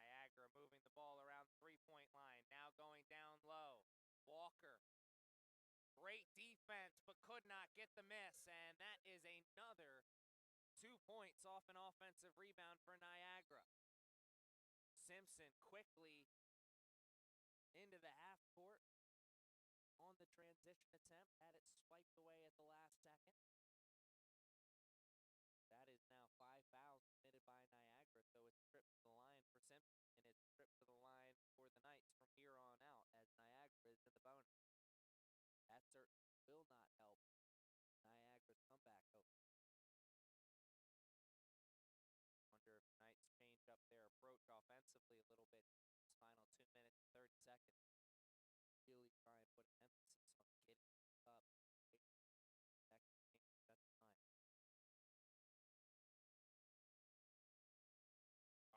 Niagara moving the ball around the 3-point line. Now going down low. Walker. Great defense, but could not get the miss. And that is another 2 points off an offensive rebound for Niagara. Simpson quickly into the half court on the transition attempt. Had it swiped away at the last second. now 5 fouls committed by Niagara, so it's a trip to the line for Simpson, and it's a trip to the line for the Knights from here on out as Niagara is in the bonus. That certainly will not help Niagara's comeback hope. Wonder if the Knights change up their approach offensively a little bit in this final 2 minutes and 30 seconds. Really try and put an emphasis on getting up. That can change that time.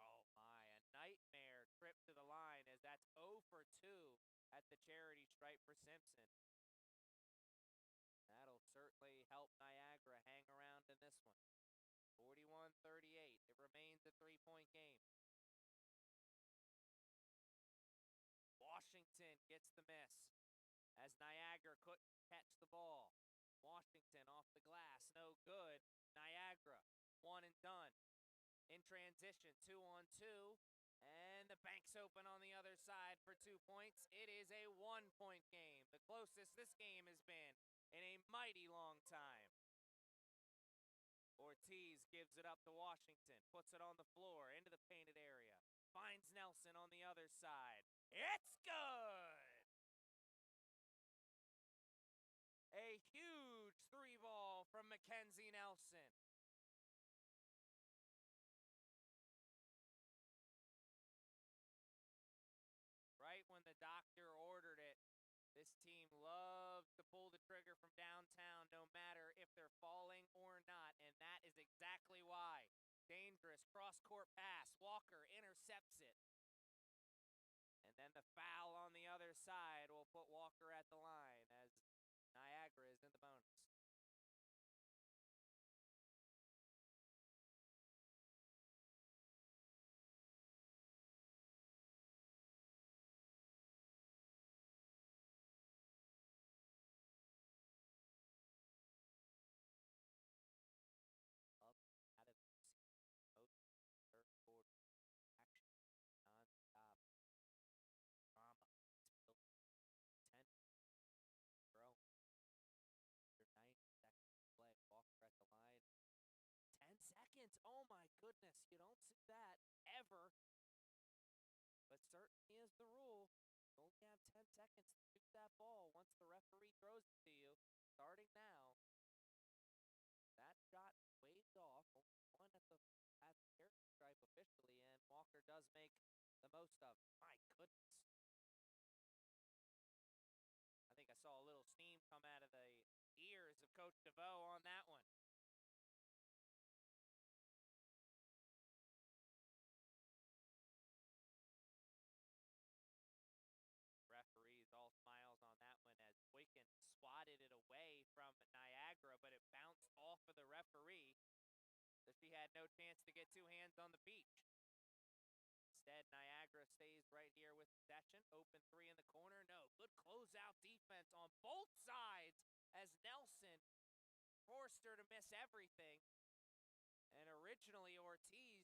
Oh my, a nightmare trip to the line as that's 0 for 2 at the charity stripe for Simpson. That'll certainly help Niagara hang around in this one. 41-38. It remains a 3-point game. Washington gets the miss as Niagara couldn't catch the ball. Washington off the glass, no good. Niagara, one and done. In transition, 2-on-2, and the bank's open on the other side for 2 points. It is a 1-point game, the closest this game has been in a mighty long time. Ortiz gives it up to Washington, puts it on the floor into the painted area, finds Nelson on the other side. It's good! A huge 3-ball from Mackenzie Nelson. Right when the doctor ordered it, this team loves to pull the trigger from downtown no matter if they're falling or not, and that is exactly why. Dangerous cross-court pass. Walker intercepts it. And then the foul on the other side will put Walker at the line as Niagara is in the bonus. Up out of the most third quarter. Action non-stop. Drama. It's built. 10 growing. After 90 seconds to play. Walker at the line. 10 seconds. Oh my goodness. You don't see that ever. But certainly is the rule. You only have 10 seconds to shoot that ball once the referee throws it to you. Starting now. That shot waved off. Only one at the character stripe officially, and Walker does make the most of it. My goodness. I think I saw a little steam come out of the ears of Coach DeVoe on that one. Referees all smiles on that one as Boykin swatted it away from Niagara, but it bounced off of the referee, so she had no chance to get 2 hands on the beach. Instead, Niagara stays right here with possession. Open 3 in the corner. No, good closeout defense on both sides as Nelson forced her to miss everything. And originally, Ortiz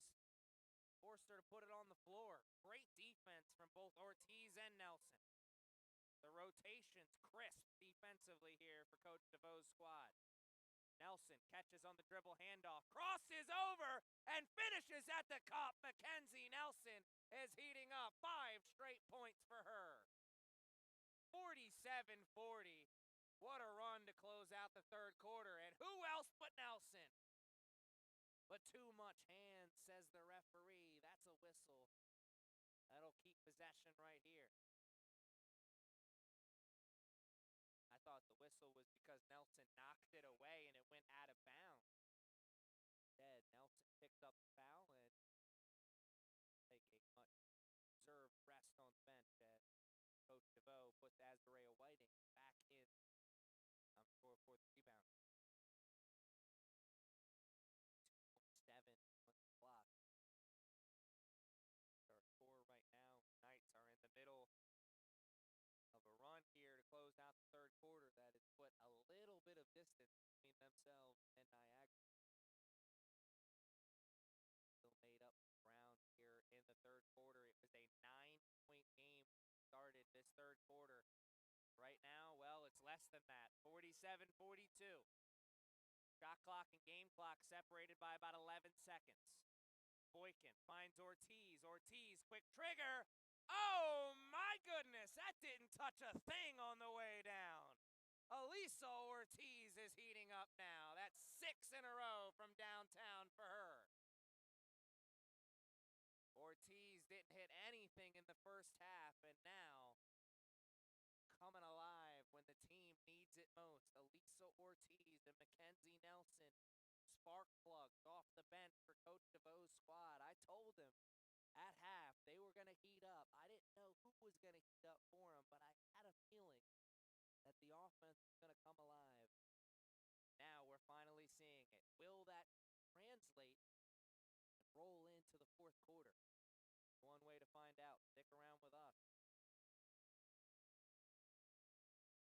forced her to put it on the floor. Great defense from both Ortiz and Nelson. The rotation's crisp defensively here for Coach DeVoe's squad. Nelson catches on the dribble handoff, crosses over, and finishes at the cup. Mackenzie Nelson is heating up 5 straight points for her. 47-40. What a run to close out the third quarter. And who else but Nelson? But too much hands, says the referee. That's a whistle. That'll keep possession right here. I thought the whistle was because Nelson knocked it away and it went out of bounds. Instead, Nelson picks up the foul and take a much deserved rest on the bench as Coach DeVoe puts Azarea Whiting back in for the rebound. 2.7 on the clock. Our score right now, Knights are in the middle of a run here to close out the third quarter that has put a little bit of distance between themselves and Niagara. Still made up ground here in the third quarter. It was a 9-point game started this third quarter. Right now, well, it's less than that. 47-42. Shot clock and game clock separated by about 11 seconds. Boykin finds Ortiz. Ortiz, quick trigger. Oh, my goodness. That didn't touch a thing on the way down. Elisa Ortiz is heating up now. That's 6 in a row from downtown for her. Ortiz didn't hit anything in the first half, and now coming alive when the team needs it most. Elisa Ortiz and Mackenzie Nelson, spark plugs off the bench for Coach DeVoe's squad. I told him at half they were going to heat up. I didn't know who was going to heat up for them, but I had a feeling that the offense was going to come alive. Now we're finally seeing it. Will that translate and roll into the fourth quarter? One way to find out. Stick around with us.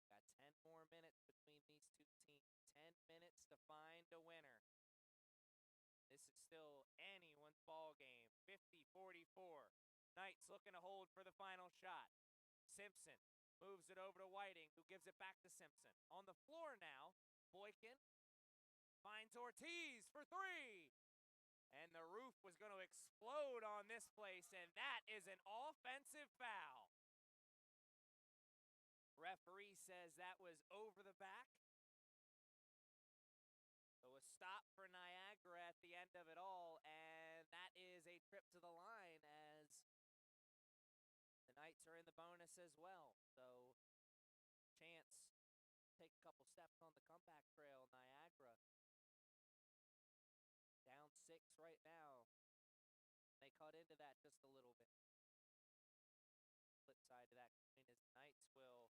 Got 10 more minutes between these two teams. 10 minutes to find a winner. This is still anyone's ball game. 50-44. Knights looking to hold for the final shot. Simpson moves it over to Whiting, who gives it back to Simpson. On the floor now, Boykin finds Ortiz for 3. And the roof was going to explode on this place, and that is an offensive foul. Referee says that was over the back. So a stop for Niagara at the end of it all, and that is a trip to the line as the Knights are in the bonus as well. So chance to take a couple steps on the comeback trail. Niagara down 6 right now. They cut into that just a little bit. Flip side to that coin is the Knights will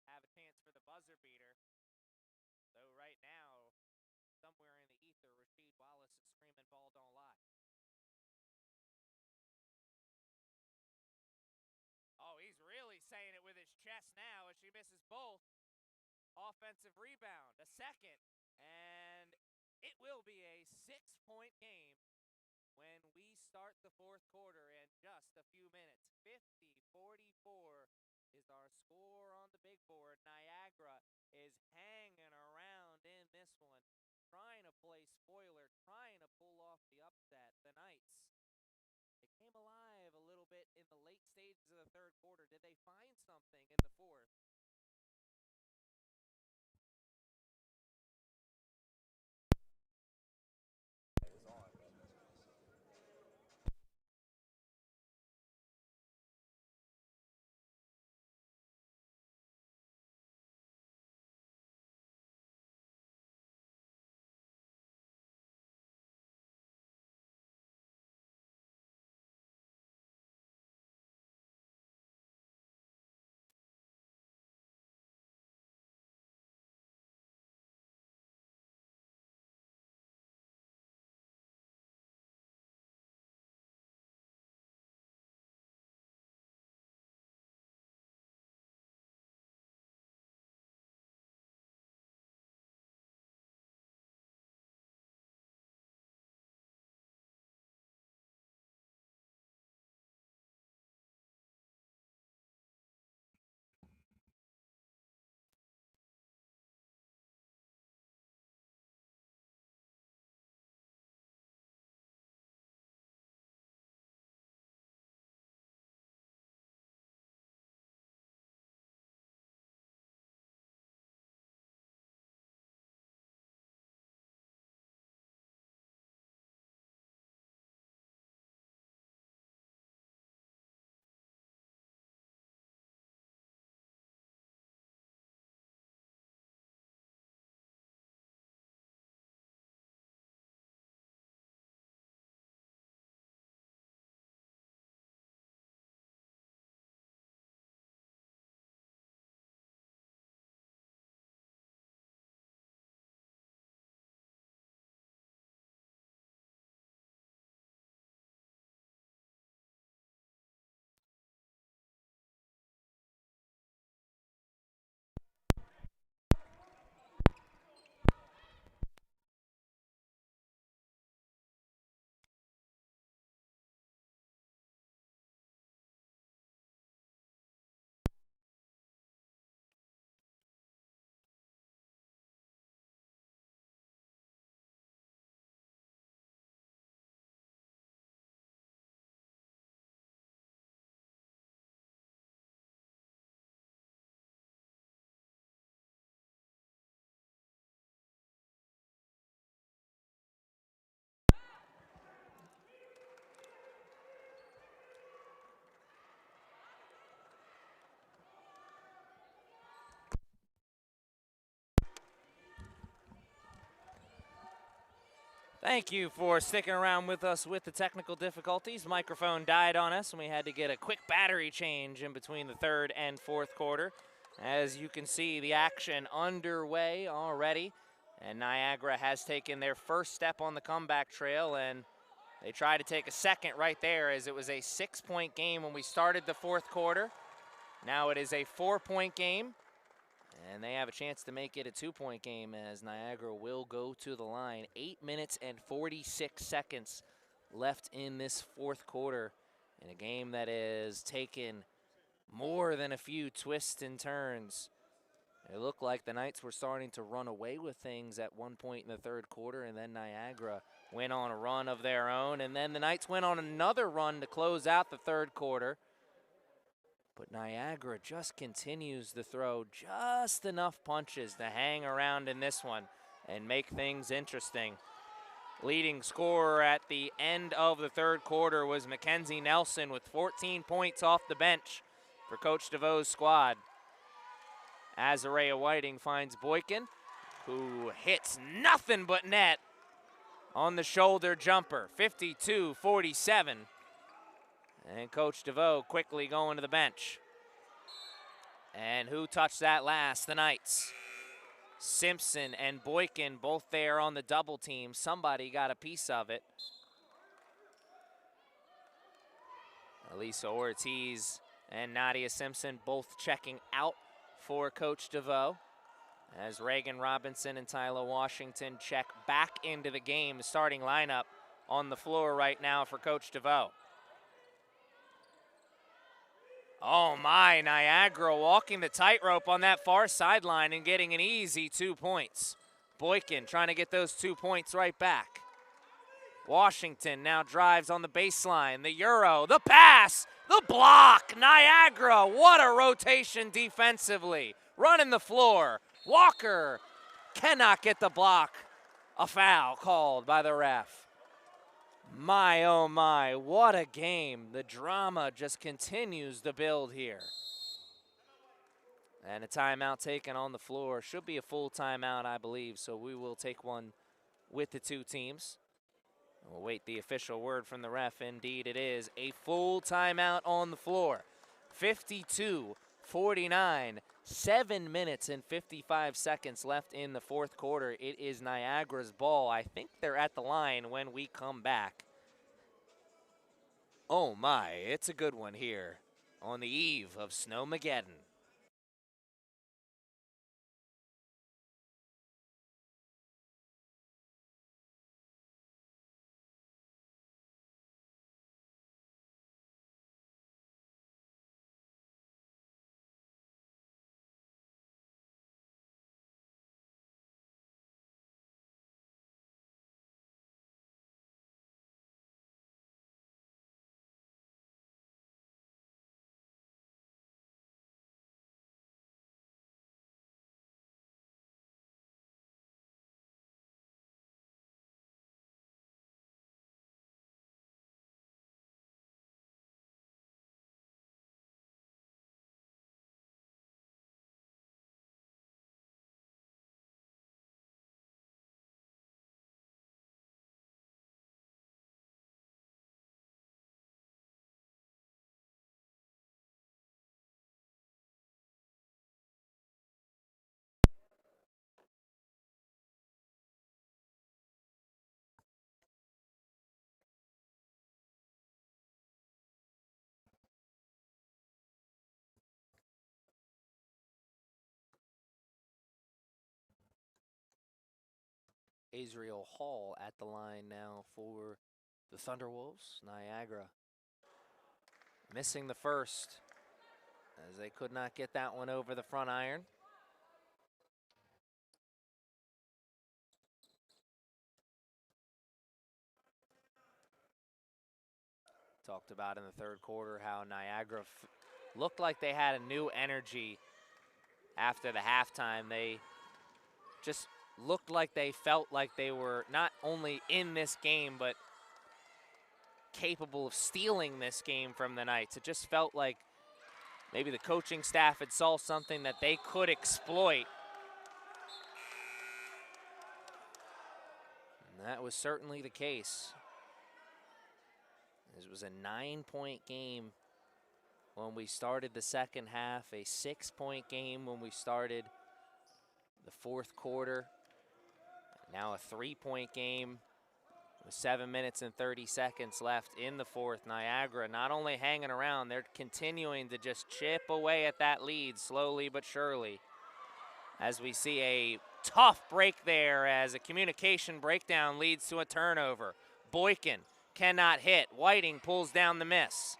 have a chance for the buzzer beater. Though right now, somewhere in the ether, Rasheed Wallace is screaming, "Ball don't lie." Oh, he's really saying it with his chest now as she misses both. Offensive rebound, a second, and it will be a 6-point game when we start the fourth quarter in just a few minutes. 50-44 is our score on the big board. Niagara is hanging around in this one, trying to play spoiler, trying to pull off the upset. The Knights, they came alive a little bit in the late stages of the third quarter. Did they find something in the fourth? Thank you for sticking around with us with the technical difficulties. Microphone died on us, and we had to get a quick battery change in between the third and fourth quarter. As you can see, the action underway already, and Niagara has taken their first step on the comeback trail, and they try to take a second right there, as it was a 6-point game when we started the fourth quarter. Now it is a 4-point game. And they have a chance to make it a 2-point game, as Niagara will go to the line. 8 minutes and 46 seconds left in this fourth quarter, in a game that has taken more than a few twists and turns. It looked like the Knights were starting to run away with things at one point in the third quarter, and then Niagara went on a run of their own, and then the Knights went on another run to close out the third quarter. But Niagara just continues to throw just enough punches to hang around in this one and make things interesting. Leading scorer at the end of the third quarter was Mackenzie Nelson with 14 points off the bench for Coach DeVoe's squad. Azarea Whiting finds Boykin, who hits nothing but net on the shoulder jumper, 52-47. And Coach DeVoe quickly going to the bench. And who touched that last? The Knights. Simpson and Boykin both there on the double team. Somebody got a piece of it. Elisa Ortiz and Nadia Simpson both checking out for Coach DeVoe, as Reagan Robinson and Tyler Washington check back into the game. The starting lineup on the floor right now for Coach DeVoe. Oh my, Niagara walking the tightrope on that far sideline and getting an easy 2 points. Boykin trying to get those 2 points right back. Washington now drives on the baseline. The Euro, the pass, the block. Niagara, what a rotation defensively. Running the floor. Walker cannot get the block. A foul called by the ref. My, oh my, what a game. The drama just continues to build here. And a timeout taken on the floor. Should be a full timeout, I believe, so we will take one with the two teams. We'll wait the official word from the ref. Indeed, it is a full timeout on the floor. 52-49, 7 minutes and 55 seconds left in the fourth quarter. It is Niagara's ball. I think they're at the line when we come back. Oh my, it's a good one here on the eve of Snowmageddon. Azriel Hall at the line now for the Thunderwolves. Niagara missing the first, as they could not get that one over the front iron. Talked about in the third quarter how Niagara looked like they had a new energy after the halftime. They just looked like they felt like they were not only in this game, but capable of stealing this game from the Knights. It just felt like maybe the coaching staff had saw something that they could exploit. And That was certainly the case. This was a 9-point game when we started the second half, a 6-point game when we started the fourth quarter. Now a 3-point game with 7 minutes and 30 seconds left in the fourth. Niagara not only hanging around, they're continuing to just chip away at that lead slowly but surely. As we see a tough break there as a communication breakdown leads to a turnover. Boykin cannot hit. Whiting pulls down the miss.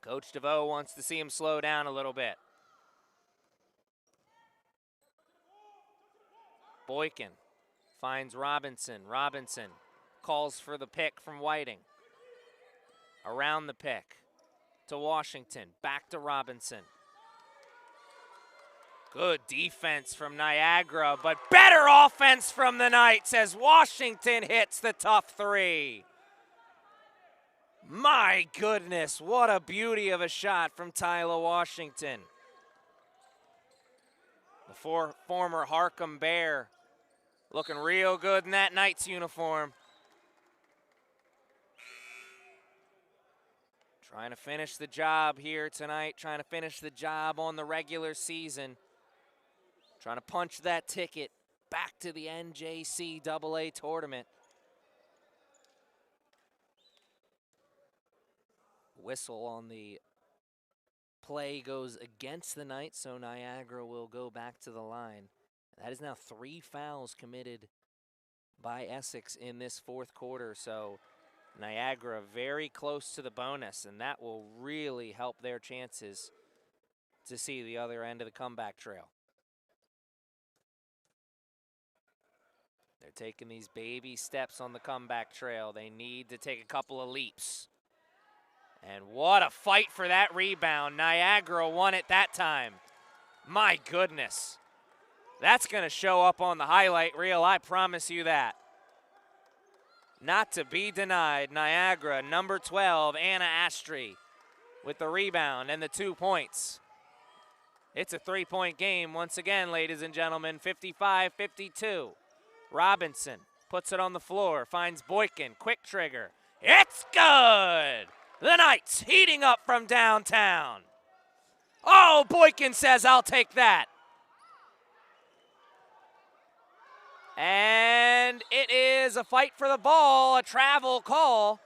Coach DeVoe wants to see him slow down a little bit. Boykin finds Robinson. Robinson calls for the pick from Whiting. Around the pick to Washington. Back to Robinson. Good defense from Niagara, but better offense from the Knights as Washington hits the tough three. My goodness, what a beauty of a shot from Tyler Washington. The former Harcum Bear looking real good in that Knights uniform. Trying to finish the job here tonight, trying to finish the job on the regular season. Trying to punch that ticket back to the NJCAA tournament. Whistle on the play goes against the Knights, so Niagara will go back to the line. That is now 3 fouls committed by Essex in this fourth quarter, so Niagara very close to the bonus, and that will really help their chances to see the other end of the comeback trail. They're taking these baby steps on the comeback trail. They need to take a couple of leaps. And what a fight for that rebound. Niagara won it that time. My goodness. That's going to show up on the highlight reel, I promise you that. Not to be denied, Niagara, number 12, Anna Astry, with the rebound and the 2 points. It's a 3-point game once again, ladies and gentlemen, 55-52. Robinson puts it on the floor, finds Boykin, quick trigger. It's good! The Knights heating up from downtown. Oh, Boykin says, I'll take that. And it is a fight for the ball, a travel call.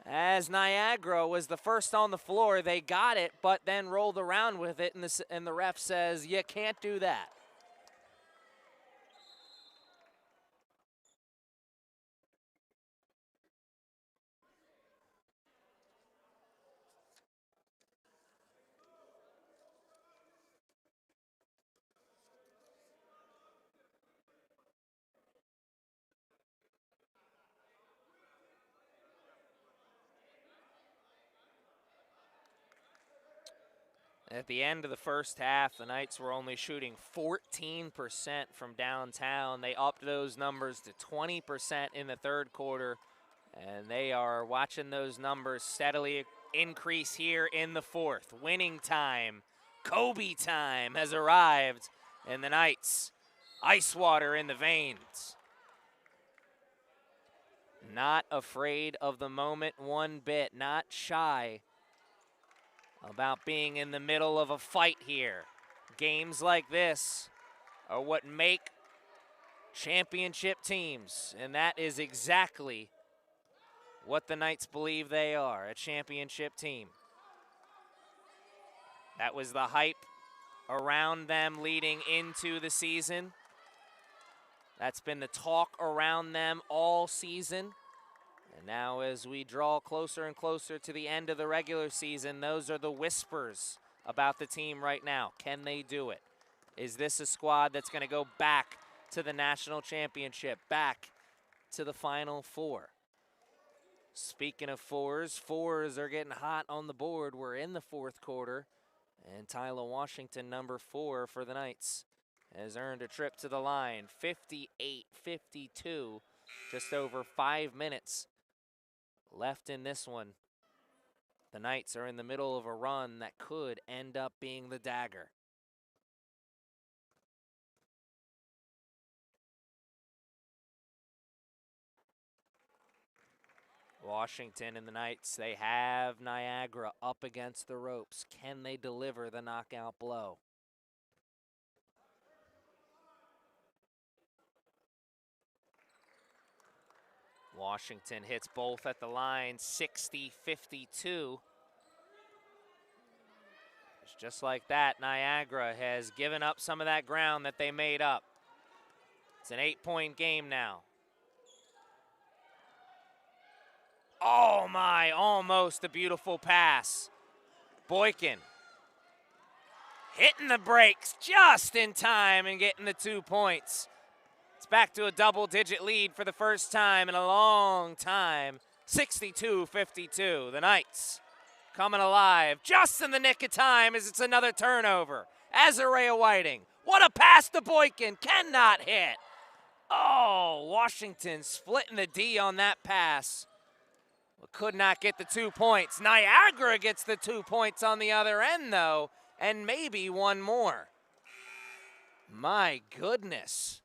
As Niagara was the first on the floor, they got it, but then rolled around with it, and the ref says, you can't do that. At the end of the first half, the Knights were only shooting 14% from downtown. They upped those numbers to 20% in the third quarter, and they are watching those numbers steadily increase here in the fourth. Winning time, Kobe time has arrived, and the Knights, ice water in the veins. Not afraid of the moment one bit, not shy about being in the middle of a fight here. Games like this are what make championship teams, and that is exactly what the Knights believe they are, a championship team. That was the hype around them leading into the season. That's been the talk around them all season. And now as we draw closer and closer to the end of the regular season, those are the whispers about the team right now. Can they do it? Is this a squad that's going to go back to the national championship, back to the Final Four? Speaking of fours are getting hot on the board. We're in the fourth quarter, and Tyler Washington, number 4 for the Knights, has earned a trip to the line. 58-52, just over 5 minutes left in this one. The Knights are in the middle of a run that could end up being the dagger. Washington and the Knights, they have Niagara up against the ropes. Can they deliver the knockout blow? Washington hits both at the line, 60-52. Just like that, Niagara has given up some of that ground that they made up. It's an 8-point game now. Oh my, almost a beautiful pass. Boykin hitting the brakes just in time and getting the 2 points. It's back to a double-digit lead for the first time in a long time, 62-52. The Knights coming alive just in the nick of time as it's another turnover. Azarea Whiting, what a pass to Boykin, cannot hit. Oh, Washington splitting the D on that pass. But could not get the 2 points. Niagara gets the 2 points on the other end, though, and maybe one more. My goodness.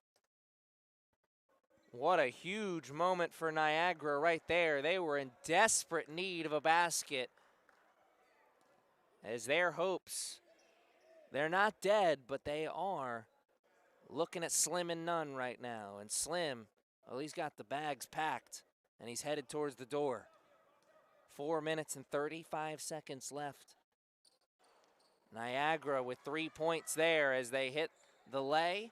What a huge moment for Niagara right there. They were in desperate need of a basket. As their hopes, they're not dead, but they are looking at slim and none right now. And Slim, well, he's got the bags packed, and he's headed towards the door. 4 minutes and 35 seconds left. Niagara with 3 points there as they hit the lay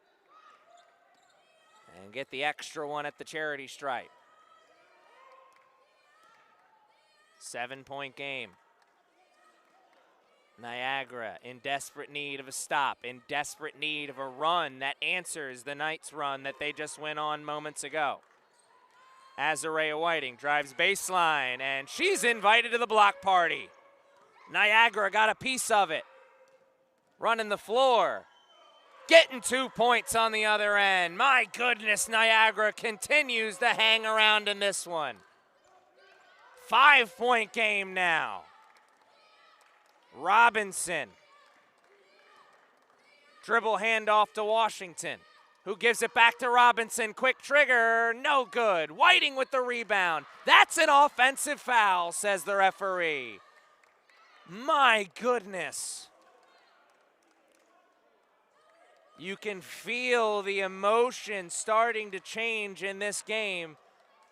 and get the extra one at the charity stripe. 7-point game. Niagara in desperate need of a stop, in desperate need of a run that answers the Knights' run that they just went on moments ago. Azarea Whiting drives baseline, and she's invited to the block party. Niagara got a piece of it. Running the floor. Getting 2 points on the other end. My goodness, Niagara continues to hang around in this one. 5-point game now. Robinson. Dribble handoff to Washington, who gives it back to Robinson. Quick trigger, no good. Whiting with the rebound. That's an offensive foul, says the referee. My goodness. You can feel the emotion starting to change in this game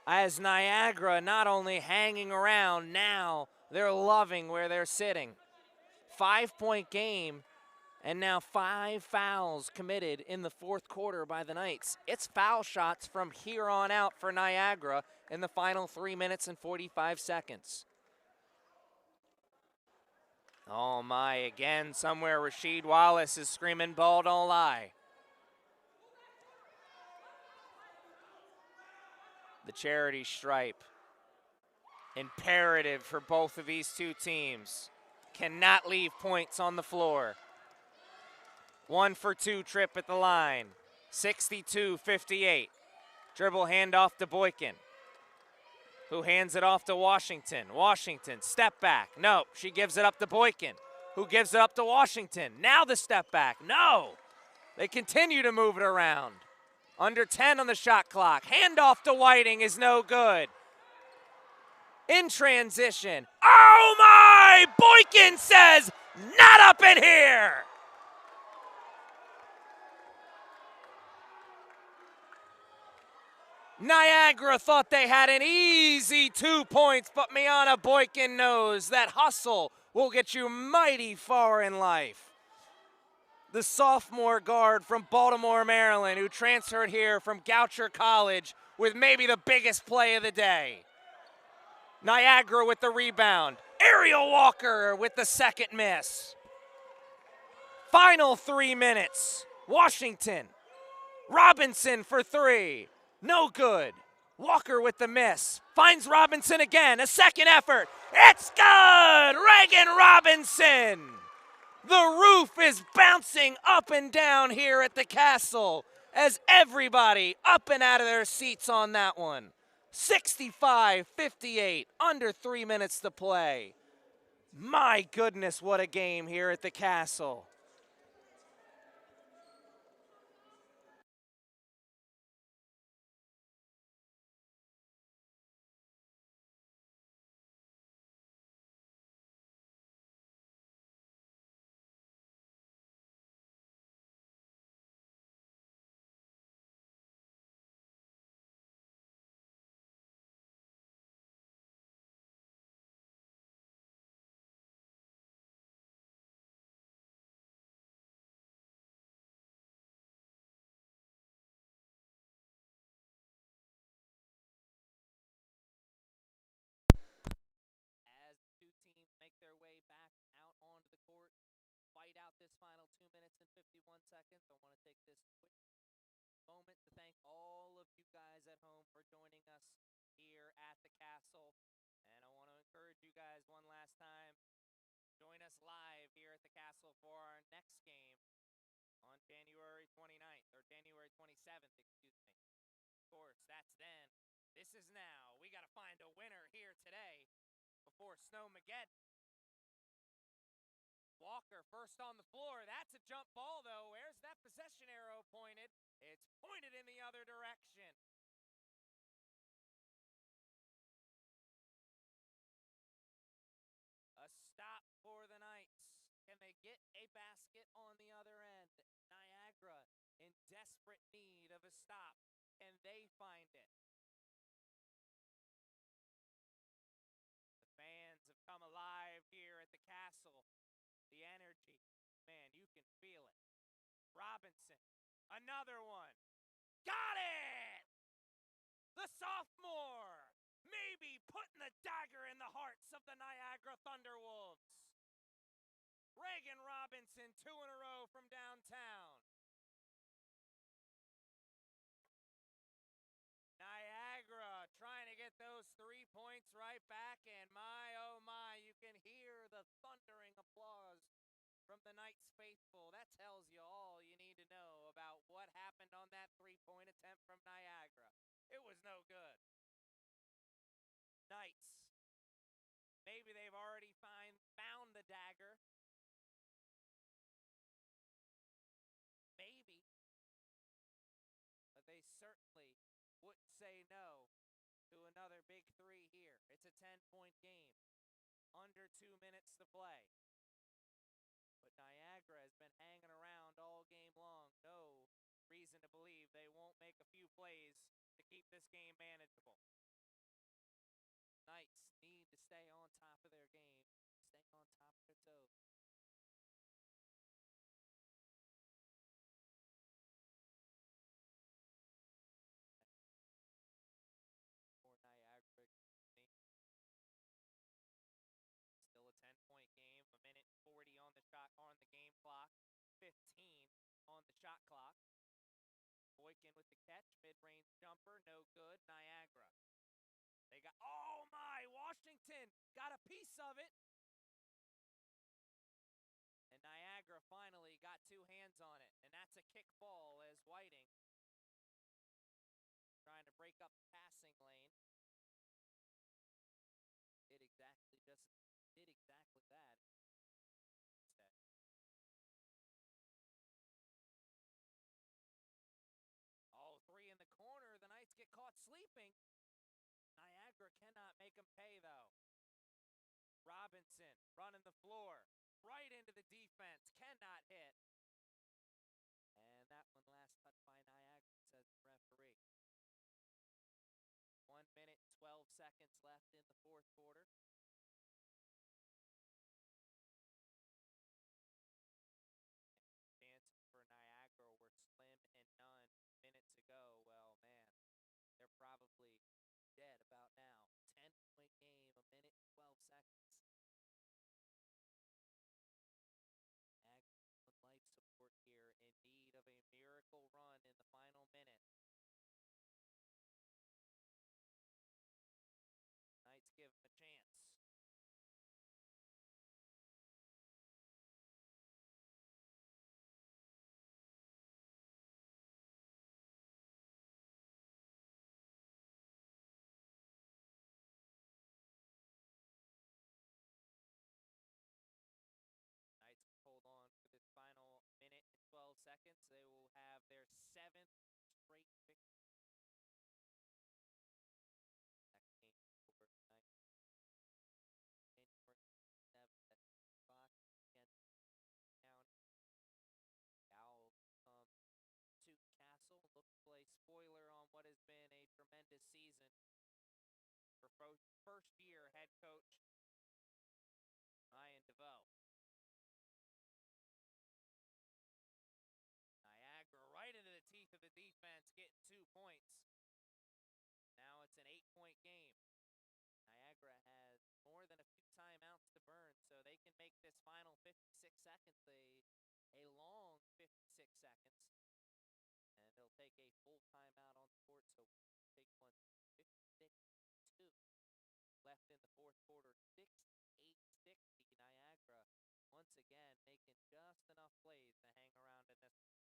as Niagara not only hanging around, now they're loving where they're sitting. 5-point game, and now 5 fouls committed in the fourth quarter by the Knights. It's foul shots from here on out for Niagara in the final 3 minutes and 45 seconds. Oh my, again, somewhere Rasheed Wallace is screaming, ball don't lie. The charity stripe, imperative for both of these two teams. Cannot leave points on the floor. 1 for 2 trip at the line. 62-58. Dribble handoff to Boykin, who hands it off to Washington. Washington, step back. No, she gives it up to Boykin, who gives it up to Washington. Now the step back. No. They continue to move it around. Under 10 on the shot clock. Handoff to Whiting is no good. In transition. Oh my! Boykin says, not up in here! Niagara thought they had an easy 2 points, but Miana Boykin knows that hustle will get you mighty far in life. The sophomore guard from Baltimore, Maryland, who transferred here from Goucher College with maybe the biggest play of the day. Niagara with the rebound. Ariel Walker with the second miss. Final 3 minutes. Washington. Robinson for 3. No good. Walker with the miss. Finds Robinson again. A second effort. It's good! Reagan Robinson! The roof is bouncing up and down here at the Castle as everybody up and out of their seats on that one. 65-58, under 3 minutes to play. My goodness, what a game here at the Castle. onto the court, fight out this final 2 minutes and 51 seconds. I want to take this quick moment to thank all of you guys at home for joining us here at the Castle. And I want to encourage you guys one last time, join us live here at the Castle for our next game on January 29th, or January 27th, excuse me. Of course, that's then. This is now. We got to find a winner here today before Snowmageddon. Walker first on the floor. That's a jump ball, though. Where's that possession arrow pointed? It's pointed in the other direction. A stop for the Knights. Can they get a basket on the other end? Niagara in desperate need of a stop. Can they find it? The fans have come alive here at the Castle. The energy, man, you can feel it. Robinson, another one. Got it! The sophomore, maybe putting the dagger in the hearts of the Niagara Thunderwolves. Reagan Robinson, 2 in a row from downtown. Niagara trying to get those 3 points right back, and my, oh my, you can hear the thundering applause from the Knights faithful. That tells you all you need to know about what happened on that 3-point attempt from Niagara. It was no good. Knights, maybe they've already found the dagger. Maybe. But they certainly wouldn't say no to another big 3 here. It's a 10-point game. Under 2 minutes to play. But Niagara has been hanging around all game long. No reason to believe they won't make a few plays to keep this game manageable. Knights need to stay on top of their game, stay on top of their toes. For Niagara, still a 10-point game, 1:40 on the game clock, 15 on the shot clock. Boykin with the catch, mid-range jumper, no good. Niagara. They got, oh my, Washington got a piece of it. And Niagara finally got 2 hands on it, and that's a kick ball as Whiting trying to break up the passing lane. Did exactly that. Oh, 3 in the corner. The Knights get caught sleeping. Niagara cannot make them pay, though. Robinson running the floor. Right into the defense. Cannot hit. And that one last touch by Niagara, says the referee. 1 minute, 12 seconds left in the fourth quarter. Chances for Niagara were slim and none minutes ago. Well, man, they're probably dead about now. 10-point game, 1 minute, 12 seconds. Niagara on life support here, in need of a miracle run in the final minute. Knights give them a chance. Knights hold on for this final minute and 12 seconds. They will have their 7th straight victory. That game for Knights. January 7th at 2 o'clock against County. Owls come to Castle. Look to play spoiler on what has been a tremendous season for first-year head coach Ryan DeVoe. Niagara right into the teeth of the defense, getting 2 points. Now it's an 8-point game. Niagara has more than a few timeouts to burn, so they can make this final 15 a long 56 seconds. And they'll take a full timeout on the court, so take one 56-2 left in the fourth quarter. 68-60 Niagara once again making just enough plays to hang around in this.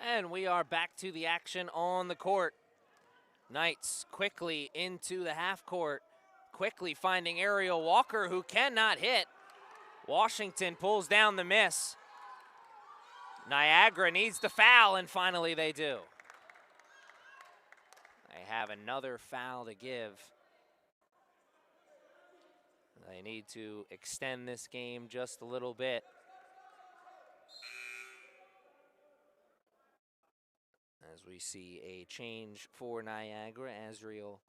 And we are back to the action on the court. Knights quickly into the half court, quickly finding Ariel Walker, who cannot hit. Washington pulls down the miss. Niagara needs the foul, and finally they do. They have another foul to give. They need to extend this game just a little bit. As we see a change for Niagara, Azriel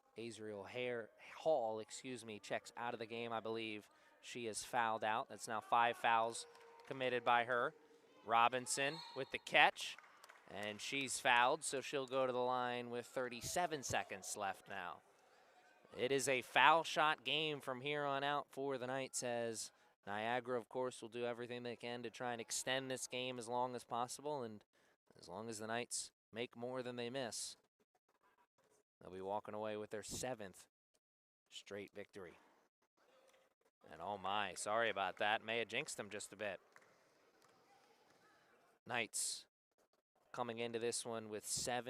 Hall, checks out of the game. I believe she is fouled out. That's now 5 fouls committed by her. Robinson with the catch, and she's fouled, so she'll go to the line with 37 seconds left now. It is a foul shot game from here on out for the Knights, as Niagara, of course, will do everything they can to try and extend this game as long as possible, and as long as the Knights make more than they miss, they'll be walking away with their 7th straight victory. And oh my, sorry about that. May have jinxed them just a bit. Knights coming into this one with 6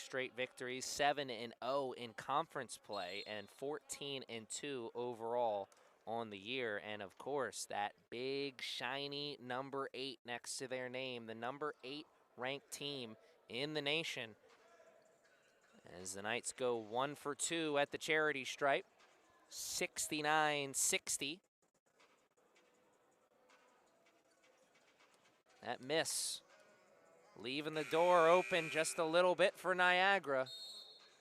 straight victories, 7-0 in conference play, and 14-2 overall on the year. And of course, that big shiny number 8 next to their name, the number 8 ranked team in the nation, as the Knights go 1 for 2 at the charity stripe, 69-60. That miss leaving the door open just a little bit for Niagara.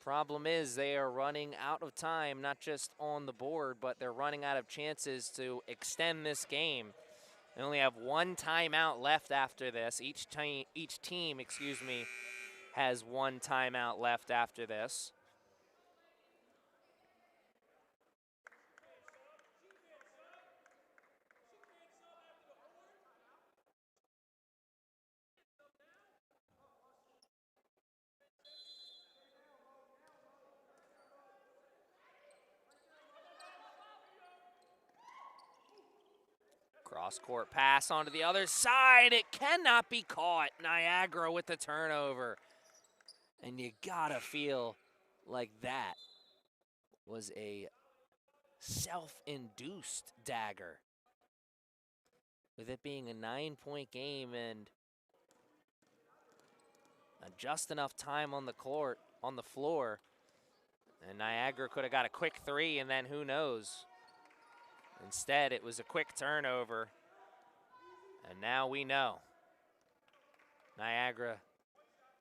Problem is they are running out of time, not just on the board, but they're running out of chances to extend this game. They only have 1 timeout left after this. Each team, has 1 timeout left after this. Cross-court pass onto the other side. It cannot be caught. Niagara with the turnover. And you gotta feel like that was a self-induced dagger. With it being a 9-point game and just enough time on the floor, and Niagara could have got a quick 3, and then who knows. Instead, it was a quick turnover, and now we know. Niagara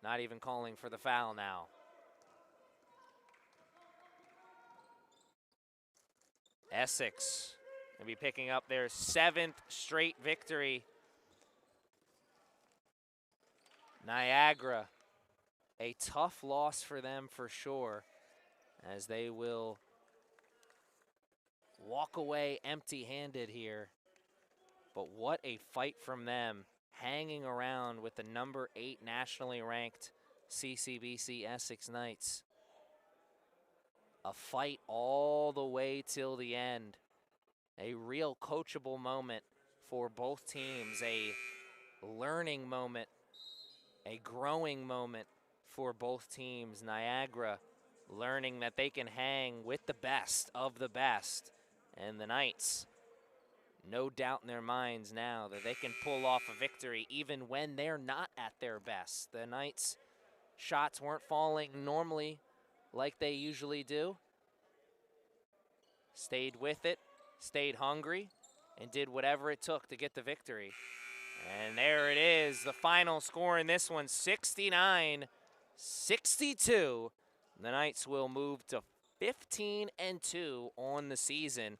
not even calling for the foul now. Essex will be picking up their 7th straight victory. Niagara, a tough loss for them for sure, as they will walk away empty-handed here. But what a fight from them hanging around with the number 8 nationally ranked CCBC Essex Knights. A fight all the way till the end. A real coachable moment for both teams, a learning moment, a growing moment for both teams. Niagara learning that they can hang with the best of the best, and the Knights, no doubt in their minds now that they can pull off a victory even when they're not at their best. The Knights' shots weren't falling normally like they usually do. Stayed with it, stayed hungry, and did whatever it took to get the victory. And there it is, the final score in this one, 69-62. The Knights will move to 15-2 on the season,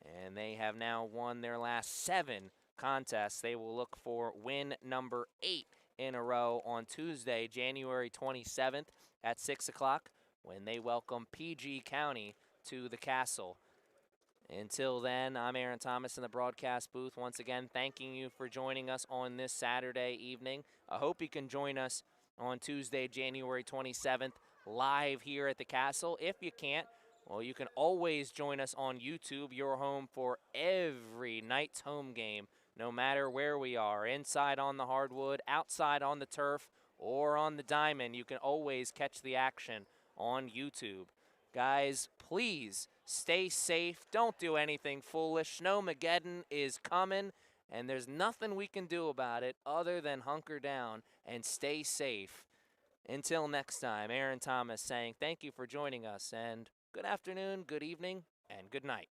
and they have now won their last 7 contests. They will look for win number 8 in a row on Tuesday, January 27th at 6 o'clock, when they welcome PG County to the Castle. Until then, I'm Aaron Thomas in the broadcast booth. Once again, thanking you for joining us on this Saturday evening. I hope you can join us on Tuesday, January 27th, live here at the Castle. If you can't, well, you can always join us on YouTube, your home for every Knights home game, no matter where we are, inside on the hardwood, outside on the turf, or on the diamond. You can always catch the action on YouTube. Guys, please stay safe. Don't do anything foolish. Snowmageddon is coming, and there's nothing we can do about it other than hunker down and stay safe. Until next time, Aaron Thomas saying thank you for joining us, and good afternoon, good evening, and good night.